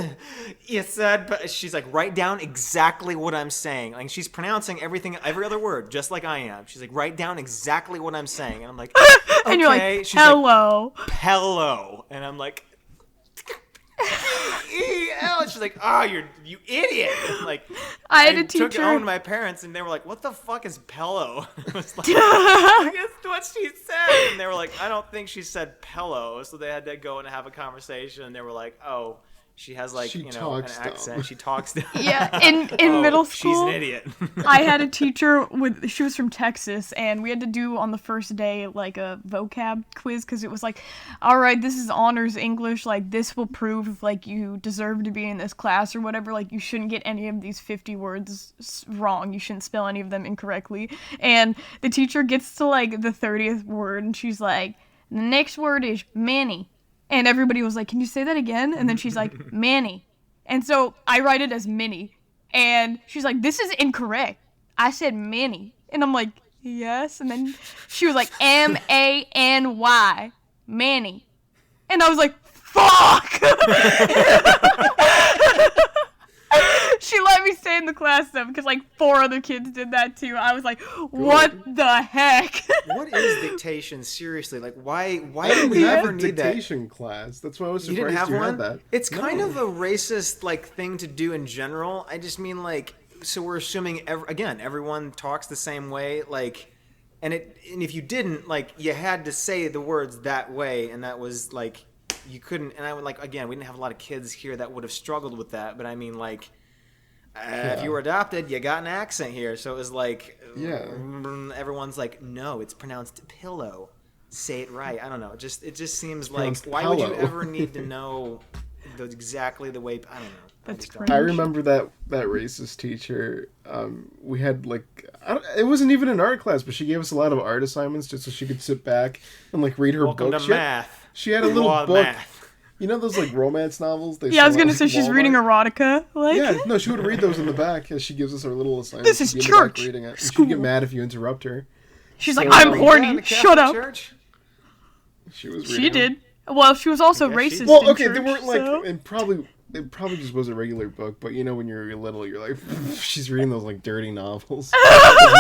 "You said," but she's like, "Write down exactly what I'm saying." Like she's pronouncing every other word just like I am. She's like, "Write down exactly what I'm saying," and I'm like, "Okay." And you're like, She's like, hello. "Pello," and I'm like. PEL. And she's like, "Oh, you idiot!" And like, I had a took it teacher. home to my parents, and they were like, "What the fuck is Pello?" I was like, "I guess what she said." And they were like, "I don't think she said Pello," so they had to go and have a conversation. And they were like, "Oh, she has like She an talks dumb. accent. She talks down." Yeah, in Oh, middle she's school, an idiot. I had a teacher she was from Texas, and we had to do on the first day like a vocab quiz because it was like, all right, this is honors English, like this will prove like you deserve to be in this class or whatever, like you shouldn't get any of these 50 words wrong, you shouldn't spell any of them incorrectly. And the teacher gets to like the 30th word, and she's like, the next word is many. And everybody was like, can you say that again? And then she's like, many. And so I write it as many. And she's like, this is incorrect. I said many. And I'm like, yes. And then she was like, MANY. Manny. And I was like, fuck! She let me stay in the class though, because like 4 other kids did that too. I was like, what the heck? What is dictation? Seriously, like why I do didn't we have ever a need that? dictation class. That's why I was You surprised didn't have you one? had that. It's kind No. of a racist like thing to do in general. I just mean like, so we're assuming everyone talks the same way, like, and if you didn't, like, you had to say the words that way, and that was like you couldn't. And I would like, again, we didn't have a lot of kids here that would have struggled with that, but I mean like. If you were adopted, you got an accent here, so it was like, Yeah. everyone's like, no, it's pronounced pillow. Say it right. I don't know. It just seems like, pronounced why would you pillow. ever need to know exactly the way? I don't know. That's I crazy. I remember that racist teacher. We had like it wasn't even an art class, but she gave us a lot of art assignments just so she could sit back and like read her Welcome books. to math. She had a little Law of book. math. You know those like romance novels? They Yeah, I was sell at, gonna like, say she's Walmart? reading erotica. Like, Yeah, no, she would read those in the back as she gives us our little assignments. This is She'd be in the back church. reading it. And School. she'd get mad if you interrupt her. She's like, I'm Were you horny. in the Shut Catholic up. Church? She was. She reading them. did. Well, she was also Yeah, she racist. did. Well, in okay, they church, weren't like, so- it probably just was a regular book, but you know when you're little, you're like, she's reading those like dirty novels.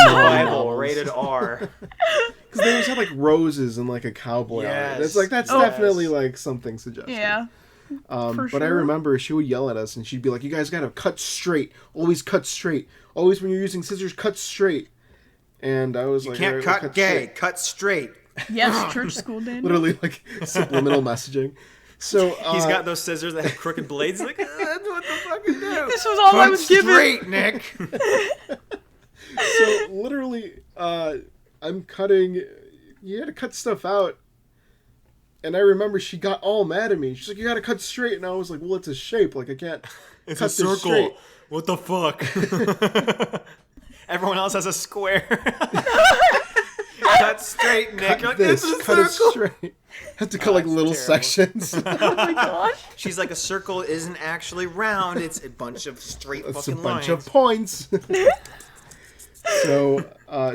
Bible, rated R. Because they always had like roses and like a cowboy on it. It's like, that's Yes. definitely like something suggestive. Yeah. For But I sure. remember she would yell at us and she'd be like, you guys gotta cut straight. Always cut straight. Always when you're using scissors, cut straight. And I was like, Can't "Alright, we'll cut gay, straight." cut straight. Yes, church school did. Literally like subliminal messaging. So He's got those scissors that have crooked blades. Like, what the fuck is that? This was all I was given. Straight, Nick. So literally, I'm cutting. You had to cut stuff out, and I remember she got all mad at me. She's like, "You got to cut straight," and I was like, "Well, it's a shape. Like I can't It's cut a this circle. straight." What the fuck? Everyone else has a square. Cut straight, Nick. Cut You're like, this. It's a Cut it circle. straight. Had to cut like that's little terrible. sections. Oh my gosh. She's like, a circle isn't actually round. It's a bunch of straight It's a fucking bunch lines. of points. So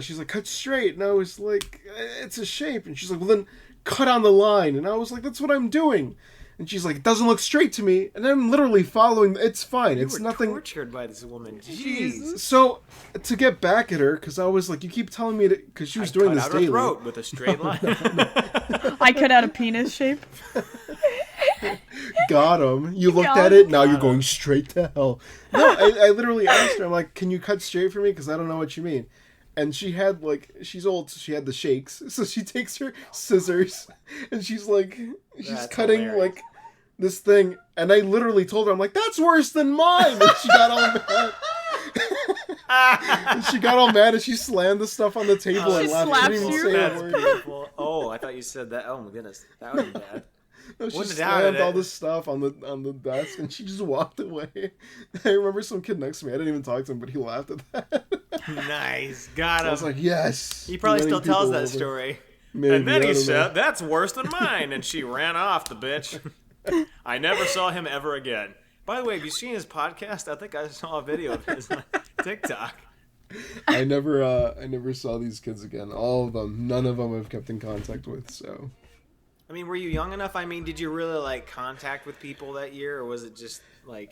she's like, cut straight. And I was like, it's a shape. And she's like, well, then cut on the line. And I was like, that's what I'm doing. And she's like, it doesn't look straight to me. And I'm literally following. It's fine. You It's were nothing. tortured by this woman. Jeez. So to get back at her, because I was like, you keep telling me to, because she was doing Cut this out her daily. throat with a straight line. I cut out a penis shape. Got him. You looked Got at him. it. Now you're going straight to hell. No, I literally asked her. I'm like, can you cut straight for me? Because I don't know what you mean. And she had like, she's old, so she had the shakes. So she takes her scissors and she's like, she's That's cutting hilarious. like this thing. And I literally told her, I'm like, that's worse than mine. And she got all mad. And she got all mad and she slammed the stuff on the table She and laughed. She slaps didn't even you? say a That's word. beautiful. Oh, I thought you said that. Oh my goodness, that would be bad. No, she Wouldn't have doubted slammed it. all this stuff on the desk and she just walked away. I remember some kid next to me. I didn't even talk to him, but he laughed at that. Nice, got I was him. like, yes. He probably Winning still tells people that over. story. Maybe, And then I he don't know. said, "That's worse than mine," and she ran off. The bitch. I never saw him ever again. By the way, have you seen his podcast? I think I saw a video of his on TikTok. I never saw these kids again. All of them. None of them I've kept in contact with. So I mean, were you young enough? I mean, did you really like contact with people that year, or was it just like?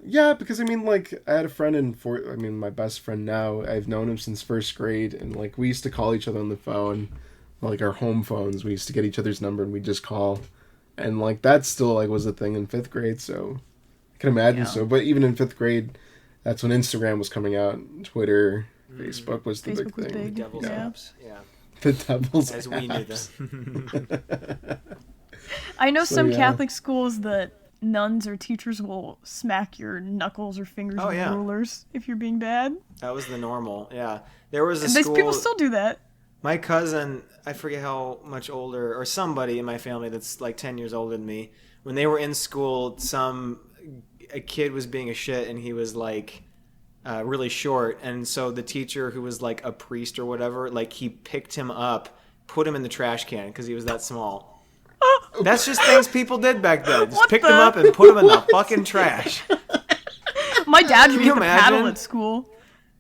yeah, because I mean, like I had a friend my best friend now. I've known him since first grade, and like we used to call each other on the phone, like our home phones. We used to get each other's number and we just call, and like that still like was a thing in fifth grade. So I can imagine Yeah. so. But even in fifth grade, that's when Instagram was coming out. Twitter, Facebook was the Facebook big was thing. big. Devil's Yeah. apps, yeah, The devil's as we knew apps. them. I know So, some yeah. Catholic schools that nuns or teachers will smack your knuckles or fingers Oh, with yeah. rulers if you're being bad. That was the normal. Yeah, there was a And these school. people still do that. My cousin, I forget how much older, or somebody in my family that's like 10 years older than me, when they were in school, a kid was being a shit and he was like really short. And so the teacher, who was like a priest or whatever, like he picked him up, put him in the trash can because he was that small. That's just things people did back then. Just What picked the- him up and put him in the fucking trash. My dad would Can you get the paddle imagine? at school.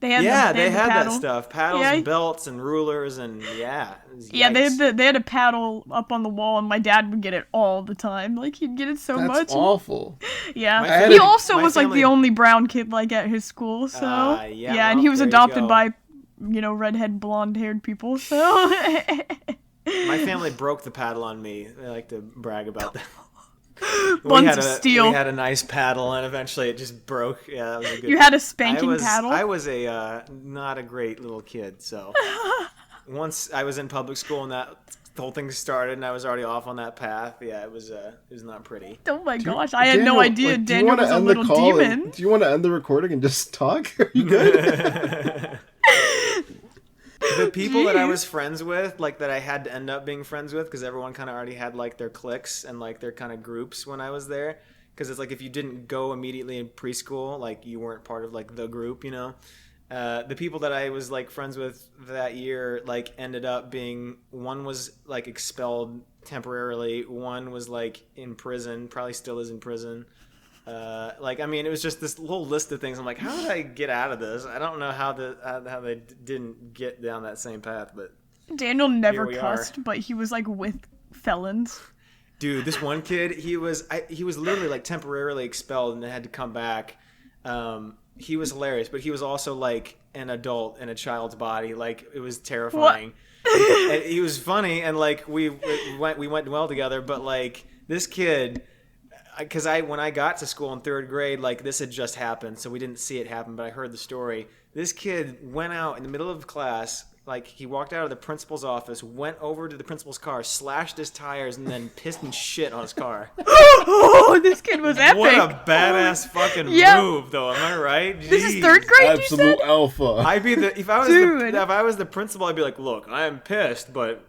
They had Yeah, the they had that paddle. stuff. Paddles Yeah. and belts and rulers and yeah. It was Yeah, yikes. they had a paddle up on the wall, and my dad would get it all the time. Like he'd get it so That's much. awful. Yeah, My he family- also my was like family- the only brown kid like at his school. So yeah, and well, he was there you adopted go. by, redhead blonde-haired people. So My family broke the paddle on me. They like to brag about that. Buns of steel. We had a nice paddle, and eventually it just broke. Yeah, that was a good. You had a spanking I was, paddle? I was a not a great little kid, so once I was in public school and that the whole thing started, and I was already off on that path. Yeah, it was not pretty. oh my goch, I had no Daniel, idea like, do you Daniel wanna was a end the little call demon. and- do you want to end the recording and just talk? Are you good? The people that I was friends with, like that I had to end up being friends with, because everyone kind of already had like their cliques and like their kind of groups when I was there. Because it's like if you didn't go immediately in preschool, like you weren't part of like the group, you know. The people that I was like friends with that year, like ended up being, one was like expelled temporarily, one was like in prison, probably still is in prison. Like, I mean, it was just this whole list of things. I'm like, how did I get out of this? I don't know how they didn't get down that same path, but Daniel never we cussed, but he was like with felons. Dude, this one kid, he was literally like temporarily expelled and then had to come back. He was hilarious, but he was also like an adult in a child's body. Like, it was terrifying. And he was funny, and like we went well together. But like this kid, because when I got to school in 3rd grade, like this had just happened, so we didn't see it happen, but I heard the story. This kid went out in the middle of class. Like, he walked out of the principal's office, went over to the principal's car, slashed his tires, and then pissed and shit on his car. Oh, this kid was epic. What a badass fucking move, though. Am I right? Jeez. This is 3rd grade, Absolute alpha. I'd be if I was the principal, I'd be like, look, I am pissed, but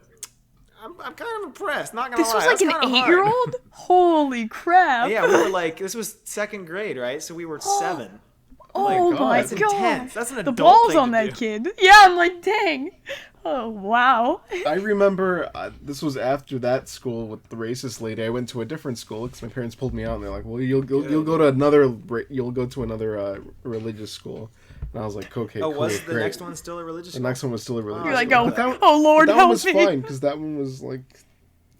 I'm kind of impressed. Not gonna lie. This was like That's an kinda 8-year-old? Holy crap. Yeah, we were like, this was 2nd grade, right? So we were 7. Oh my That's god. intense. That's an adult The balls thing on to that do. kid. Yeah, I'm like, dang. Oh, wow. I remember this was after that school with the racist lady. I went to a different school because my parents pulled me out, and they're like, "Well, you'll go to another religious school." And I was like, "Okay, Oh, cool, was the great." next one still a religious The school? next one was still a religious. You're like, school. oh, But that, oh Lord, but that help one was me. fine because that one was like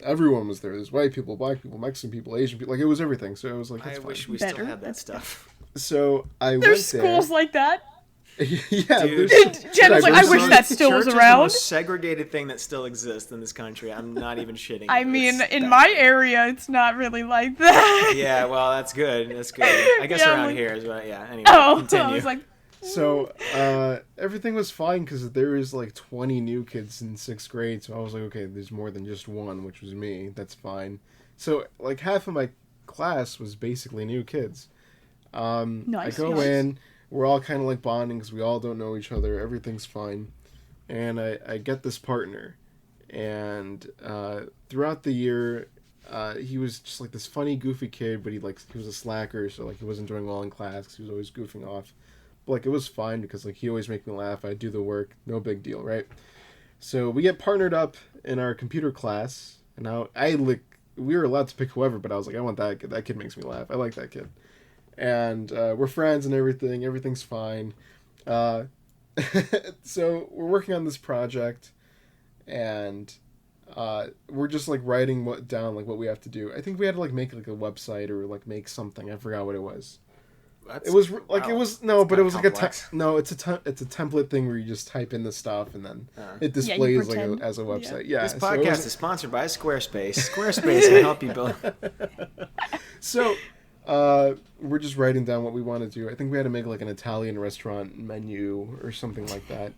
everyone was there. There's white people, black people, Mexican people, Asian people. Like, it was everything. So it was like, I it's wish fine. we Better. still had that That's stuff. So I There's went schools like that. there. Yeah, Dude. there's Jenna's like, I wish diversity. that still was Church is the around. most segregated thing that still exists in this country. I'm not even shitting. I you. mean, It's in bad. my area, it's not really like that. Yeah, well, that's good. That's good. I guess Yeah, I'm around like- here is what. Yeah. Anyway, Oh, continue. I was like, So everything was fine because there was like 20 new kids in 6th grade. So I was like, okay, there's more than just one, which was me. That's fine. So like half of my class was basically new kids. Nice, I go nice. in, we're all kind of like bonding because we all don't know each other. Everything's fine. And I get this partner. And throughout the year, he was just like this funny, goofy kid, but he was a slacker, so like he wasn't doing well in class 'cause he was always goofing off. But like it was fine because like he always make me laugh. I do the work, no big deal, right? So we get partnered up in our computer class, and now we were allowed to pick whoever, but I was like, I want that kid. That kid makes me laugh. I like that kid. And we're friends and everything. Everything's fine. So we're working on this project, and we're just like writing down like what we have to do. I think we had to like make like a website or like make something. I forgot what it was. It was like wow. it was no, but it was like complex. it's a template thing where you just type in the stuff and then it you displays pretend. as a website. Yeah, This so it podcast was- is sponsored by Squarespace. Squarespace can help you build. So, we're just writing down what we want to do. I think we had to make like an Italian restaurant menu or something like that.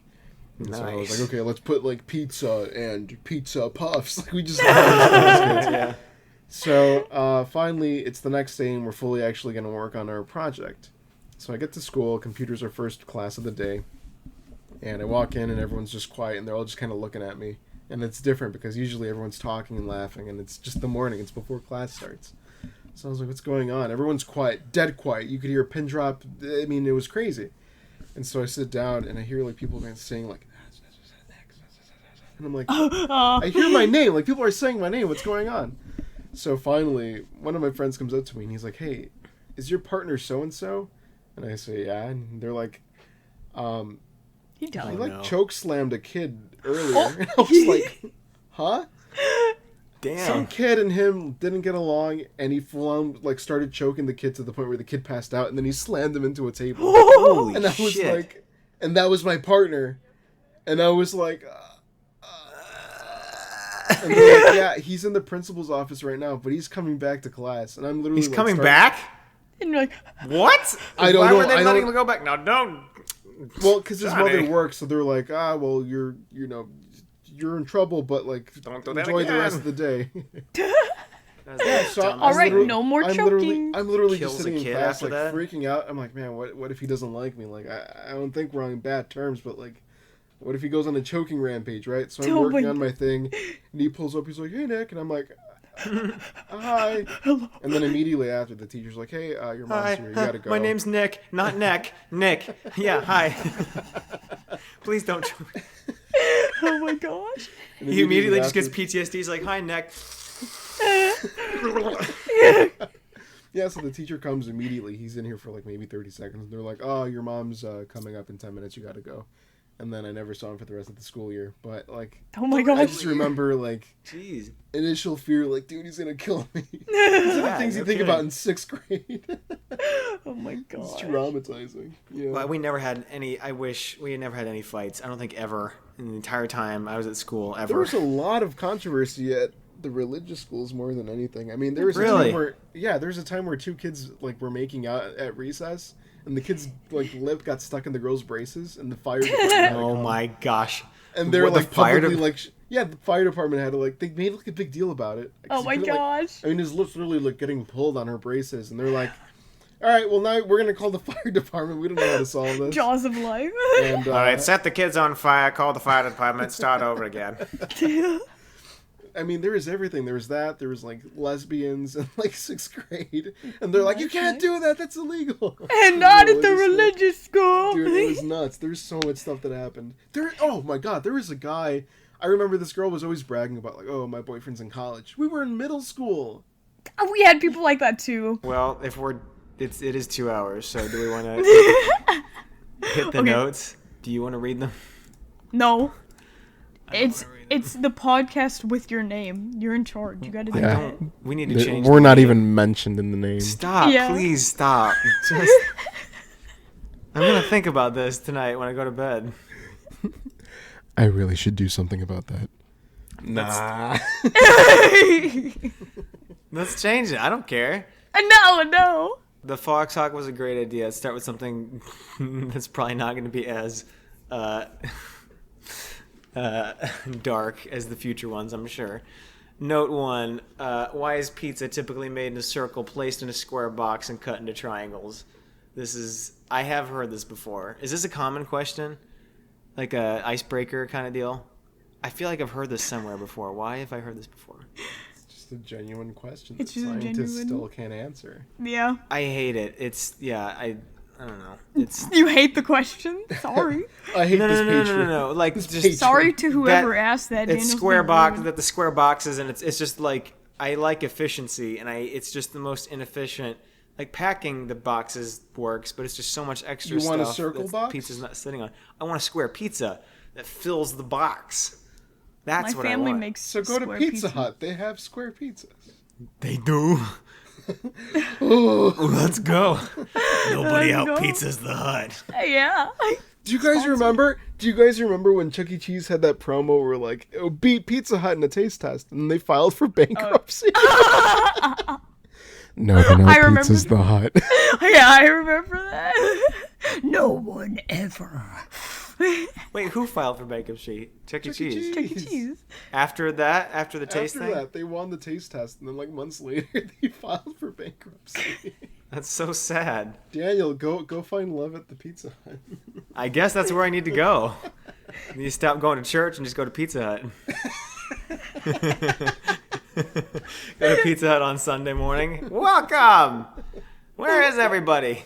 And so I was Nice. like, okay, let's put like pizza and pizza puffs. Like we just Yeah. So finally, it's the next day, and we're fully actually going to work on our project. So I get to school. Computers are first class of the day, and I walk in, and everyone's just quiet, and they're all just kind of looking at me. And it's different because usually everyone's talking and laughing, and it's just the morning. It's before class starts. So I was like, what's going on? Everyone's quiet, dead quiet. You could hear a pin drop. I mean, it was crazy. And so I sit down, and I hear like people saying like, and I'm like, I hear my name. Like people are saying my name. What's going on? So finally, one of my friends comes up to me, and he's like, hey, is your partner so-and-so? And I say, yeah. And they're like, he he died. like no. choke slammed a kid earlier. And I was like, huh? Some Damn. kid and him didn't get along, and he full on like started choking the kid to the point where the kid passed out, and then he slammed him into a table. Holy And I was shit. like, and that was my partner, and I was like, and they're like, yeah, he's in the principal's office right now, but he's coming back to class, and I'm literally He's like, coming starting- back? And you're like, What? I don't Why know, were they I letting don't- him go back? No, don't. Well, because his Johnny. mother works, so they're like, well, you're in trouble, but like, Don't do that enjoy the rest again. of the day. Yeah, So All right, no more I'm choking. literally Kills just a sitting in kid class, after like that? freaking out. I'm like, man, what if he doesn't like me? Like, I don't think we're on bad terms, but like, what if he goes on a choking rampage, right? So I'm Oh working my on my thing, and he pulls up. He's like, hey, Nick, and I'm like, hi. And then immediately after, the teacher's like, hey, your mom's Hi, here. You gotta go. my name's Nick, not Neck. Nick. Yeah, hi. Please don't. oh my gosh. And He immediately just after- gets PTSD. He's like, hi, Neck. Yeah, so the teacher comes immediately. He's in here for like maybe 30 seconds. They're like, oh, your mom's coming up in 10 minutes. You gotta go. and then I never saw him for the rest of the school year. But like, Oh my I gosh. just remember like Jeez. initial fear, like, dude, he's gonna kill me. These are the things you no think kidding. about in 6th grade. Oh my It's god. traumatizing. Yeah. Well, we never had any. I wish we had never had any fights. I don't think ever in the entire time I was at school ever. There was a lot of controversy at the religious schools more than anything. I mean, there was a Really? time where there's a time where 2 kids like were making out at recess, and the kid's like lip got stuck in the girl's braces, and the fire department had to Oh come. my gosh. And they're What, the like fire publicly de- like the fire department had to like they made like a big deal about it. 'Cause Oh you my couldn't, like- gosh. I mean, his lips literally like getting pulled on her braces, and they're like, "All right, well now we're gonna call the fire department. We don't know how to solve this." Jaws of life. And All right, set the kids on fire. Call the fire department. Start over again. I mean, there was everything. There was that. There was like lesbians in like 6th grade, and they're like, "You can't do that. That's illegal." And not at the Religious school. religious school. Dude, it was nuts. There's so much stuff that happened. Oh my god, there was a guy. I remember this girl was always bragging about like, "Oh, my boyfriend's in college." We were in middle school. We had people like that too. Well, it is 2 hours. So do we want to hit the Okay. notes? Do you want to read them? No. It's the podcast with your name. You're in charge. You gotta do Yeah. that. We need to change. We're the not name. even mentioned in the name. Stop! Yeah. Please stop. Just. I'm gonna think about this tonight when I go to bed. I really should do something about that. Nah. Let's change it. I don't care. No. The Foxhawk was a great idea. Let's start with something that's probably not going to be as dark as the future ones, I'm sure. Note 1. Why is pizza typically made in a circle, placed in a square box, and cut into triangles? I have heard this before. Is this a common question? Like a icebreaker kind of deal? I feel like I've heard this somewhere before. Why have I heard this before? Just a genuine question It's that just a scientists genuine- still can't answer. Yeah. I hate it. I don't know. It's You hate the question? Sorry. I hate no, this no, no, Patreon. no, no, no. Like This just Patreon. Sorry to whoever That- asked that. it's Daniel's square being box rude. that the square boxes, and it's just like I like efficiency, and it's just the most inefficient. Like packing the boxes works, but it's just so much extra You stuff. want a circle that box? Pizza's not sitting on. I want a square pizza that fills the box. That's My what family I want. makes So go to square Pizza Hut. They have square pizzas. They do. Let's go. Nobody Let's out go. pizzas the Hut. Yeah. Do you guys remember? Do you guys remember when Chuck E. Cheese had that promo where like it would beat Pizza Hut in a taste test, and they filed for bankruptcy? No, I remember Pizza's the Hut. Yeah, I remember that. No one ever. Wait, who filed for bankruptcy? Chuck E. Cheese. Chuck E. Cheese. After the taste After thing? that, they won the taste test, and then like months later, they filed for bankruptcy. That's so sad. Daniel, go find love at the Pizza Hut. I guess that's where I need to go. You stop going to church and just go to Pizza Hut. Go to Pizza Hut on Sunday morning. Welcome! Where is everybody?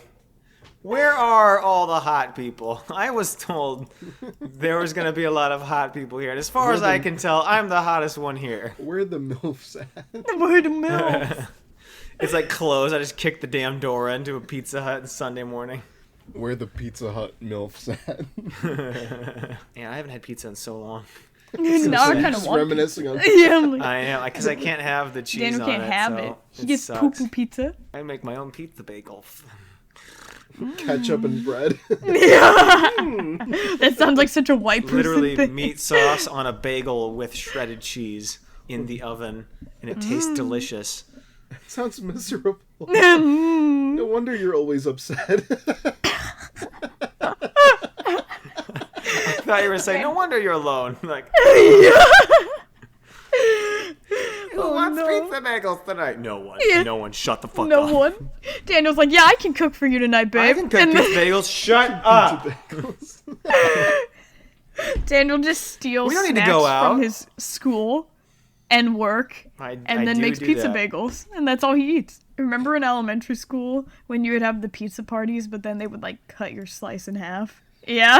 Where are all the hot people? I was told there was going to be a lot of hot people here. And as far as I can tell, I'm the hottest one here. Where are the MILFs at? Word of mouth. It's like closed. I just kicked the damn door into a Pizza Hut on Sunday morning. Where are the Pizza Hut MILFs at? Man, I haven't had pizza in so long. Now I kind of Just want reminiscing on. Yeah, I'm like, I am, because I can't have the cheese Daniel on can't it. have so it. He gets sucks. poo-poo pizza. I make my own pizza bagel. Ketchup and bread. That sounds like such a white person Literally thing. meat sauce on a bagel with shredded cheese in the oven, and it tastes delicious. Sounds miserable. No wonder you're always upset. I thought you were saying, no wonder you're alone. Like, who wants pizza bagels tonight? No one. Yeah. No one. Shut the fuck No up. one. Daniel's like, yeah, I can cook for you tonight, babe. I can cook And pizza then bagels. Shut up. Daniel just steals We don't need to snacks go out. from his school and work, I and then do makes do pizza that. bagels, and that's all he eats. Remember in elementary school when you would have the pizza parties, but then they would like cut your slice in half? Yeah.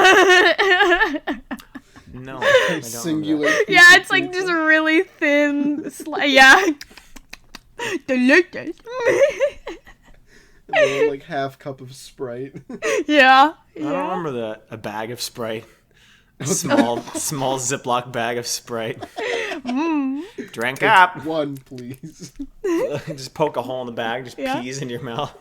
No, I don't Singular. remember Yeah, it's like just a really thin slice. Yeah. Delicious. And then, like half cup of Sprite. Yeah. that. I don't remember that. A bag of Sprite. Small Ziploc bag of Sprite. Drink up. One, please. Just poke a hole in the bag, just Yeah. peas in your mouth.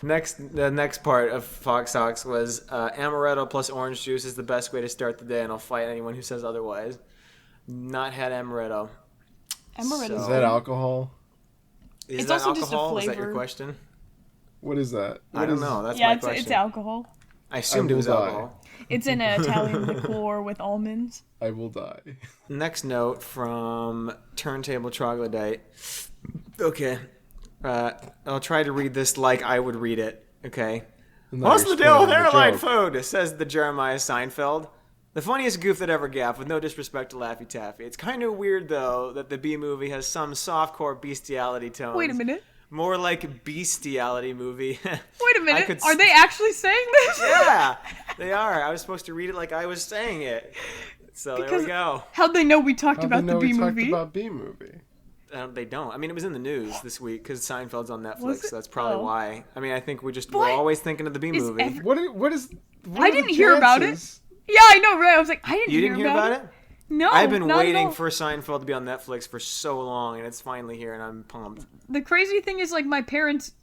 The next part of Fox Talks was amaretto plus orange juice is the best way to start the day, and I'll fight anyone who says otherwise. Not had amaretto. Amaretto. Is that alcohol? Is It's that also just a alcohol? Is that your flavor. question? What is that? I don't know. That's Yeah, my it's question. alcohol. I assumed I it was will die. alcohol. It's an Italian liqueur with almonds. I will die. Next note from Turntable Troglodyte. Okay. I'll try to read this like I would read it. Okay. Now What's you're the deal with spoiling the airline joke. food? Says the Jeremiah Seinfeld. The funniest goof that ever gaffed, with no disrespect to Laffy Taffy. It's kind of weird, though, that the B movie has some softcore bestiality tones. Wait a minute. More like bestiality movie. Wait a minute. could Are they actually saying this? Yeah, they are. I was supposed to read it like I was saying it. So there we go. How'd they know we talked How'd they about know the B we movie? talked about B movie? They don't. I mean, it was in the news this week because Seinfeld's on Netflix. Was it? So that's probably Oh. why. I mean, I think we're What? always thinking of the B Is movie. every- What is? What I are the didn't hear about it. chances? Yeah, I know, right? I was like, I didn't You hear didn't hear about it? No, I've been not at waiting all. for Seinfeld to be on Netflix for so long, and it's finally here, and I'm pumped. The crazy thing is, like, my parents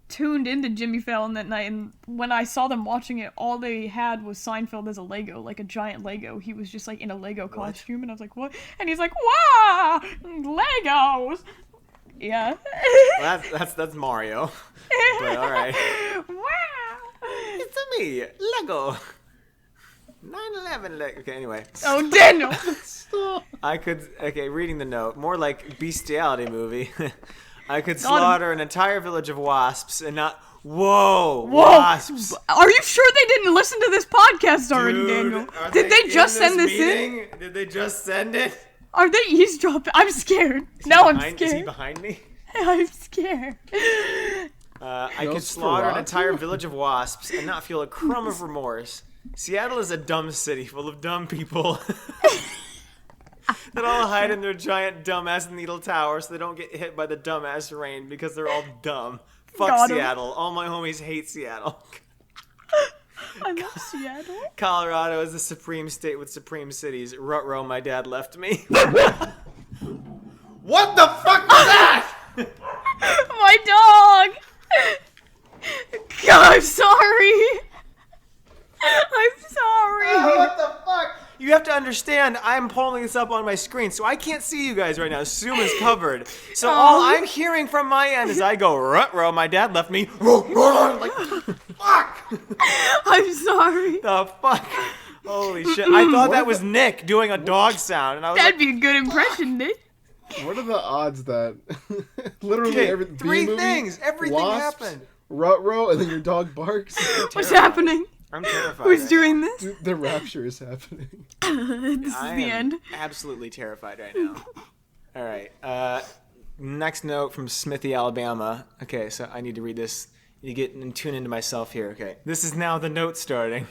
tuned into Jimmy Fallon that night, and when I saw them watching it, all they had was Seinfeld as a Lego, like a giant Lego. He was just, like, in a Lego costume, and I was like, what? And he's like, wow, Legos! Yeah. Well, that's Mario. But all right. Wow! It's me, Lego. 9/11 Lego. Okay, anyway. Oh, Daniel! Reading the note. More like bestiality movie. I could slaughter an entire village of wasps and not... Whoa! Wasps! Are you sure they didn't listen to this podcast already, Dude, Daniel? are Did they in just send this meeting? Did they just send it? Are they eavesdropping? I'm scared. Now I'm Is he scared. behind me? I'm scared. I could slaughter an entire village of wasps and not feel a crumb of remorse. Seattle is a dumb city full of dumb people that all hide in their giant dumbass needle tower so they don't get hit by the dumbass rain because they're all dumb. Fuck Got 'em. Seattle. All my homies hate Seattle. I love Seattle. Colorado is the supreme state with supreme cities. Ruh-roh, my dad left me. What the fuck was that? My dog! God, I'm sorry. I'm sorry. What the fuck? You have to understand, I'm pulling this up on my screen, so I can't see you guys right now. Zoom is covered. So all I'm hearing from my end is I go, ruh-roh, my dad left me. Like, fuck! I'm sorry. The fuck? Holy shit. I thought that was Nick doing a dog sound, and I was That'd like, be a good impression, Nick. What are the odds that literally Okay, every three B movie, things. Everything wasps, happened. Ruh-roh, and then your dog barks? What's happening? I'm terrified. Who's right doing this? Dude, the rapture is happening. This is I the am end. absolutely terrified right now. All right. Next note from Smithy, Alabama. Okay, so I need to read this. You get and tune into myself here. Okay. This is now the note starting.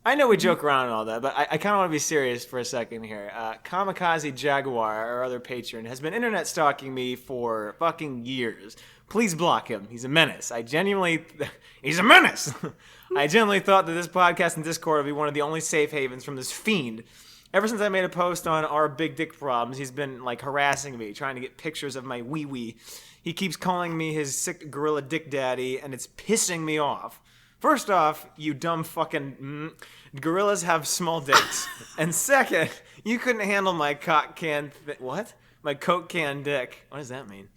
I know we joke around and all that, but I kind of want to be serious for a second here. Kamikaze Jaguar, our other patron, has been internet stalking me for fucking years. Please block him. He's a menace. He's a menace! I genuinely thought that this podcast and Discord would be one of the only safe havens from this fiend. Ever since I made a post on our big dick problems, he's been, like, harassing me, trying to get pictures of my wee-wee. He keeps calling me his sick gorilla dick daddy, and it's pissing me off. First off, you dumb fucking... gorillas have small dicks. And second, you couldn't handle my cock can... what? My Coke can dick. What does that mean?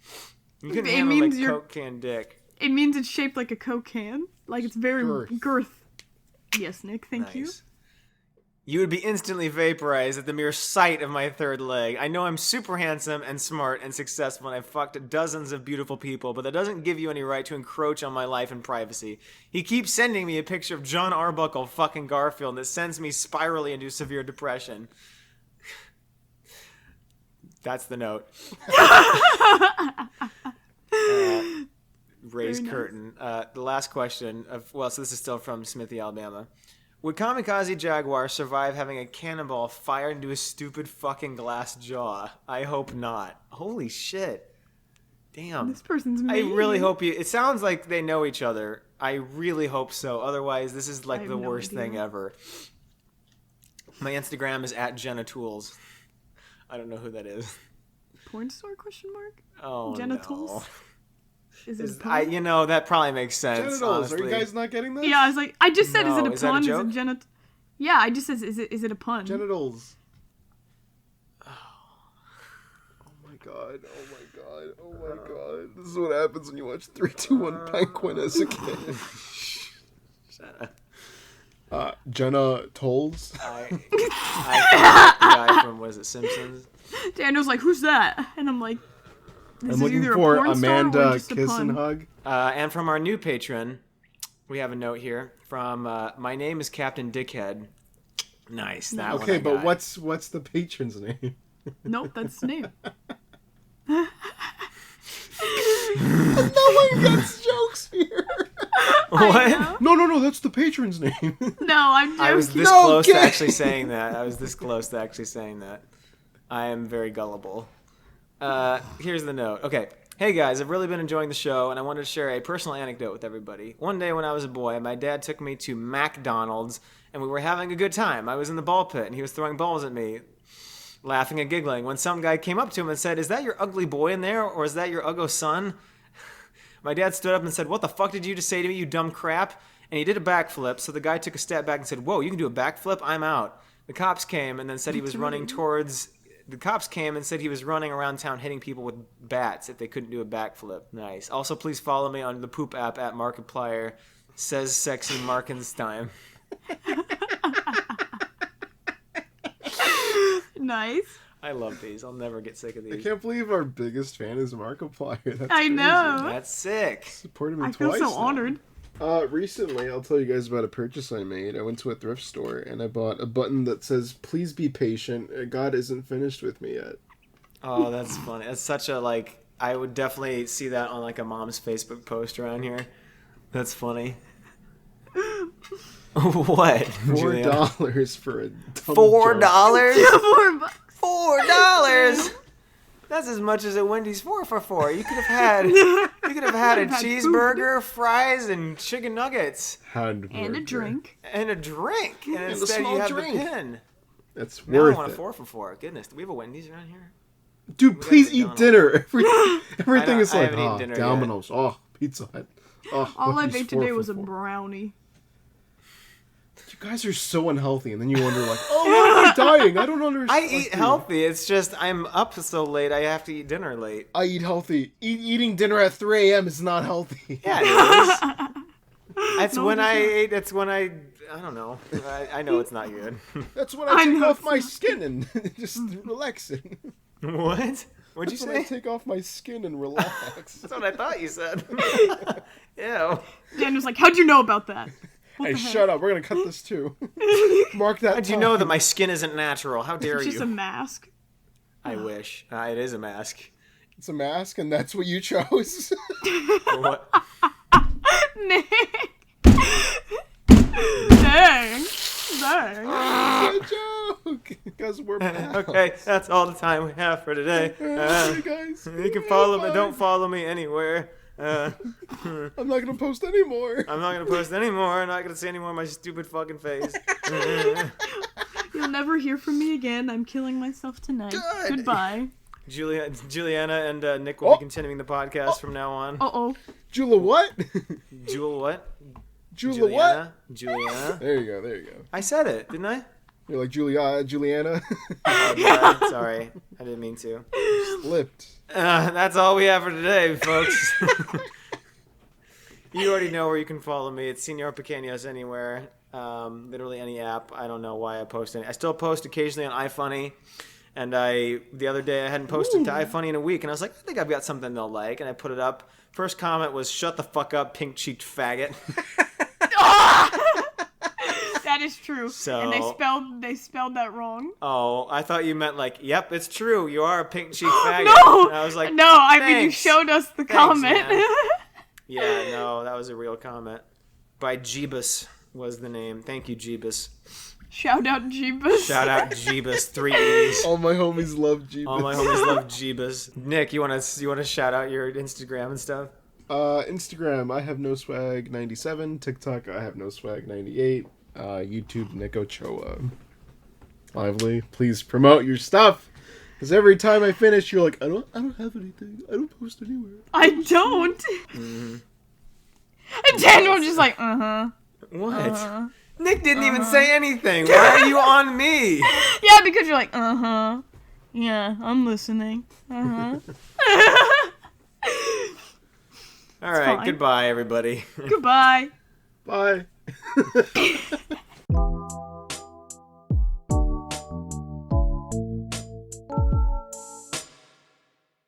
You couldn't It handle my means you're- Coke can dick. It means it's shaped like a Coke can. Like it's very Girth. girth. Yes, Nick, thank you. Nice. You would be instantly vaporized at the mere sight of my third leg. I know I'm super handsome and smart and successful, and I've fucked dozens of beautiful people, but that doesn't give you any right to encroach on my life and privacy. He keeps sending me a picture of John Arbuckle fucking Garfield, and that sends me spirally into severe depression. That's the note. Raised curtain. The last question so this is still from Smithy, Alabama. Would Kamikaze Jaguar survive having a cannonball fired into his stupid fucking glass jaw? I hope not. Holy shit. Damn. This person's I mean. really hope you... It sounds like they know each other. I really hope so. Otherwise, this is like have the no worst thing idea. ever. My Instagram is @Genitools. I don't know who that is. Porn star question mark? Oh, Genitals? no. Is it a pun? That probably makes sense. Genitals. Honestly. Are you guys not getting this? Yeah, I was like, I just said, is it No, a is that a pun? Is joke? it genit? Yeah, I just said, is it a pun? Genitals. Oh my god. Oh my god. Oh my god. This is what happens when you watch 3-2-1 Pequeno as a kid. Shut up. Jenna Tolls. I feel like the guy from, what is it, Simpsons? Daniel's like, who's that? And I'm like, this I'm is looking either for a porn star or Amanda just a Kiss pun. and Hug. And from our new patron, we have a note here from, my name is Captain Dickhead. Nice. That one Okay, I but got. what's the patron's name? Nope, that's new. No one gets jokes here. What? No, that's the patron's name. No, I'm joking. I was this No, close to okay. actually saying that. I am very gullible. Here's the note. Okay. Hey guys, I've really been enjoying the show, and I wanted to share a personal anecdote with everybody. One day when I was a boy, my dad took me to McDonald's, and we were having a good time. I was in the ball pit, and he was throwing balls at me, laughing and giggling, when some guy came up to him and said, "Is that your ugly boy in there, or is that your uggo son?" My dad stood up and said, "What the fuck did you just say to me, you dumb crap?" And he did a backflip, so the guy took a step back and said, "Whoa, you can do a backflip? I'm out." The cops came and then said he was running towards... The cops came and said he was running around town hitting people with bats if they couldn't do a backflip. Nice. Also, please follow me on the poop app at Markiplier. Says Sexy Markenstein. Nice. I love these. I'll never get sick of I these. can't believe our biggest fan is Markiplier. That's I know. That's sick. Supported me I feel twice so now. honored. Recently, I'll tell you guys about a purchase I made. I went to a thrift store and I bought a button that says, "Please be patient. God isn't finished with me yet." Oh, that's funny. That's such a, like, I would definitely see that on, like, a mom's Facebook post around here. That's funny. What? Julia? $4 for a dumb $4? joke. $4? That's as much as a Wendy's 4 for $4. You could have had a cheeseburger, fries, and chicken nuggets, And a drink. and a drink. And a instead small you have drink. the pin. That's Now I worth want a it. 4 for $4. Goodness, do we have a Wendy's around here? Dude, please eat McDonald's. dinner. Everything is I like, haven't eaten dinner yet. Domino's. Oh, Pizza Hut. Oh, All I Wendy's baked 4 today for was a $4. brownie. You guys are so unhealthy, and then you wonder, like, oh, why am I dying? I don't understand. I eat healthy. It's just I'm up so late. I have to eat dinner late. I eat healthy. Eating dinner at 3 a.m. is not healthy. Yeah, it is. That's No, when it's I not. ate. That's when I don't know. I know it's not good. That's when I I take know off it's my not. skin and just relax it. What? What'd you That's when I say? take off my skin and relax. That's what I thought you said. Ew. Daniel's like, how'd you know about that? What Hey, the heck? shut up. We're going to cut this too. Mark that. How'd you know that my skin isn't natural? How dare It's just a you? mask. I wish. It is a mask. It's a mask, and that's what you chose. What? Nick. Dang. Dang. Good joke. Because we're pals. Okay, that's all the time we have for today. Hey, guys. You can follow me. Don't follow me anywhere. I'm not going to post anymore. I'm not gonna post anymore. I'm not gonna see any more of my stupid fucking face. You'll never hear from me again. I'm killing myself tonight. Good. Goodbye. Juliana and Nick will be continuing the podcast from now on. Uh-oh. Jula what? Jewel what? Jula what? Juliana. There you go. There you go. I said it, didn't I? You're like Juliana. Oh, yeah, sorry, I didn't mean to. Slipped. That's all we have for today, folks. You already know where you can follow me. It's Senor Pequeños anywhere. Literally any app. I don't know why I post any. I still post occasionally on iFunny. And the other day I hadn't posted to iFunny in a week, and I was like, I think I've got something they'll like, and I put it up. First comment was, "Shut the fuck up, pink-cheeked faggot." That is true. So- And they spelled that wrong. Oh, I thought you meant like, yep, it's true. You are a pink-cheeked faggot. No. And I was like, No, I mean you thanks. showed us the Thanks, comment. man. Yeah, no, that was a real comment. By Jeebus was the name. Thank you, Jeebus. Shout out Jeebus. Shout out Jeebus, 3 E's. All my homies love Jeebus. All my homies love Jeebus. Nick, you wanna shout out your Instagram and stuff? Instagram, I have no swag 97. TikTok, I have no swag 98. YouTube, Nick Ochoa Lively. Please promote your stuff. Because every time I finish, you're like, I don't have anything. I don't post anywhere. I don't. Mm-hmm. And Daniel just like, What? Nick didn't even say anything. Why are you on me? Yeah, because you're like, Yeah, I'm listening. All right, fine. goodbye, everybody. Goodbye. Bye.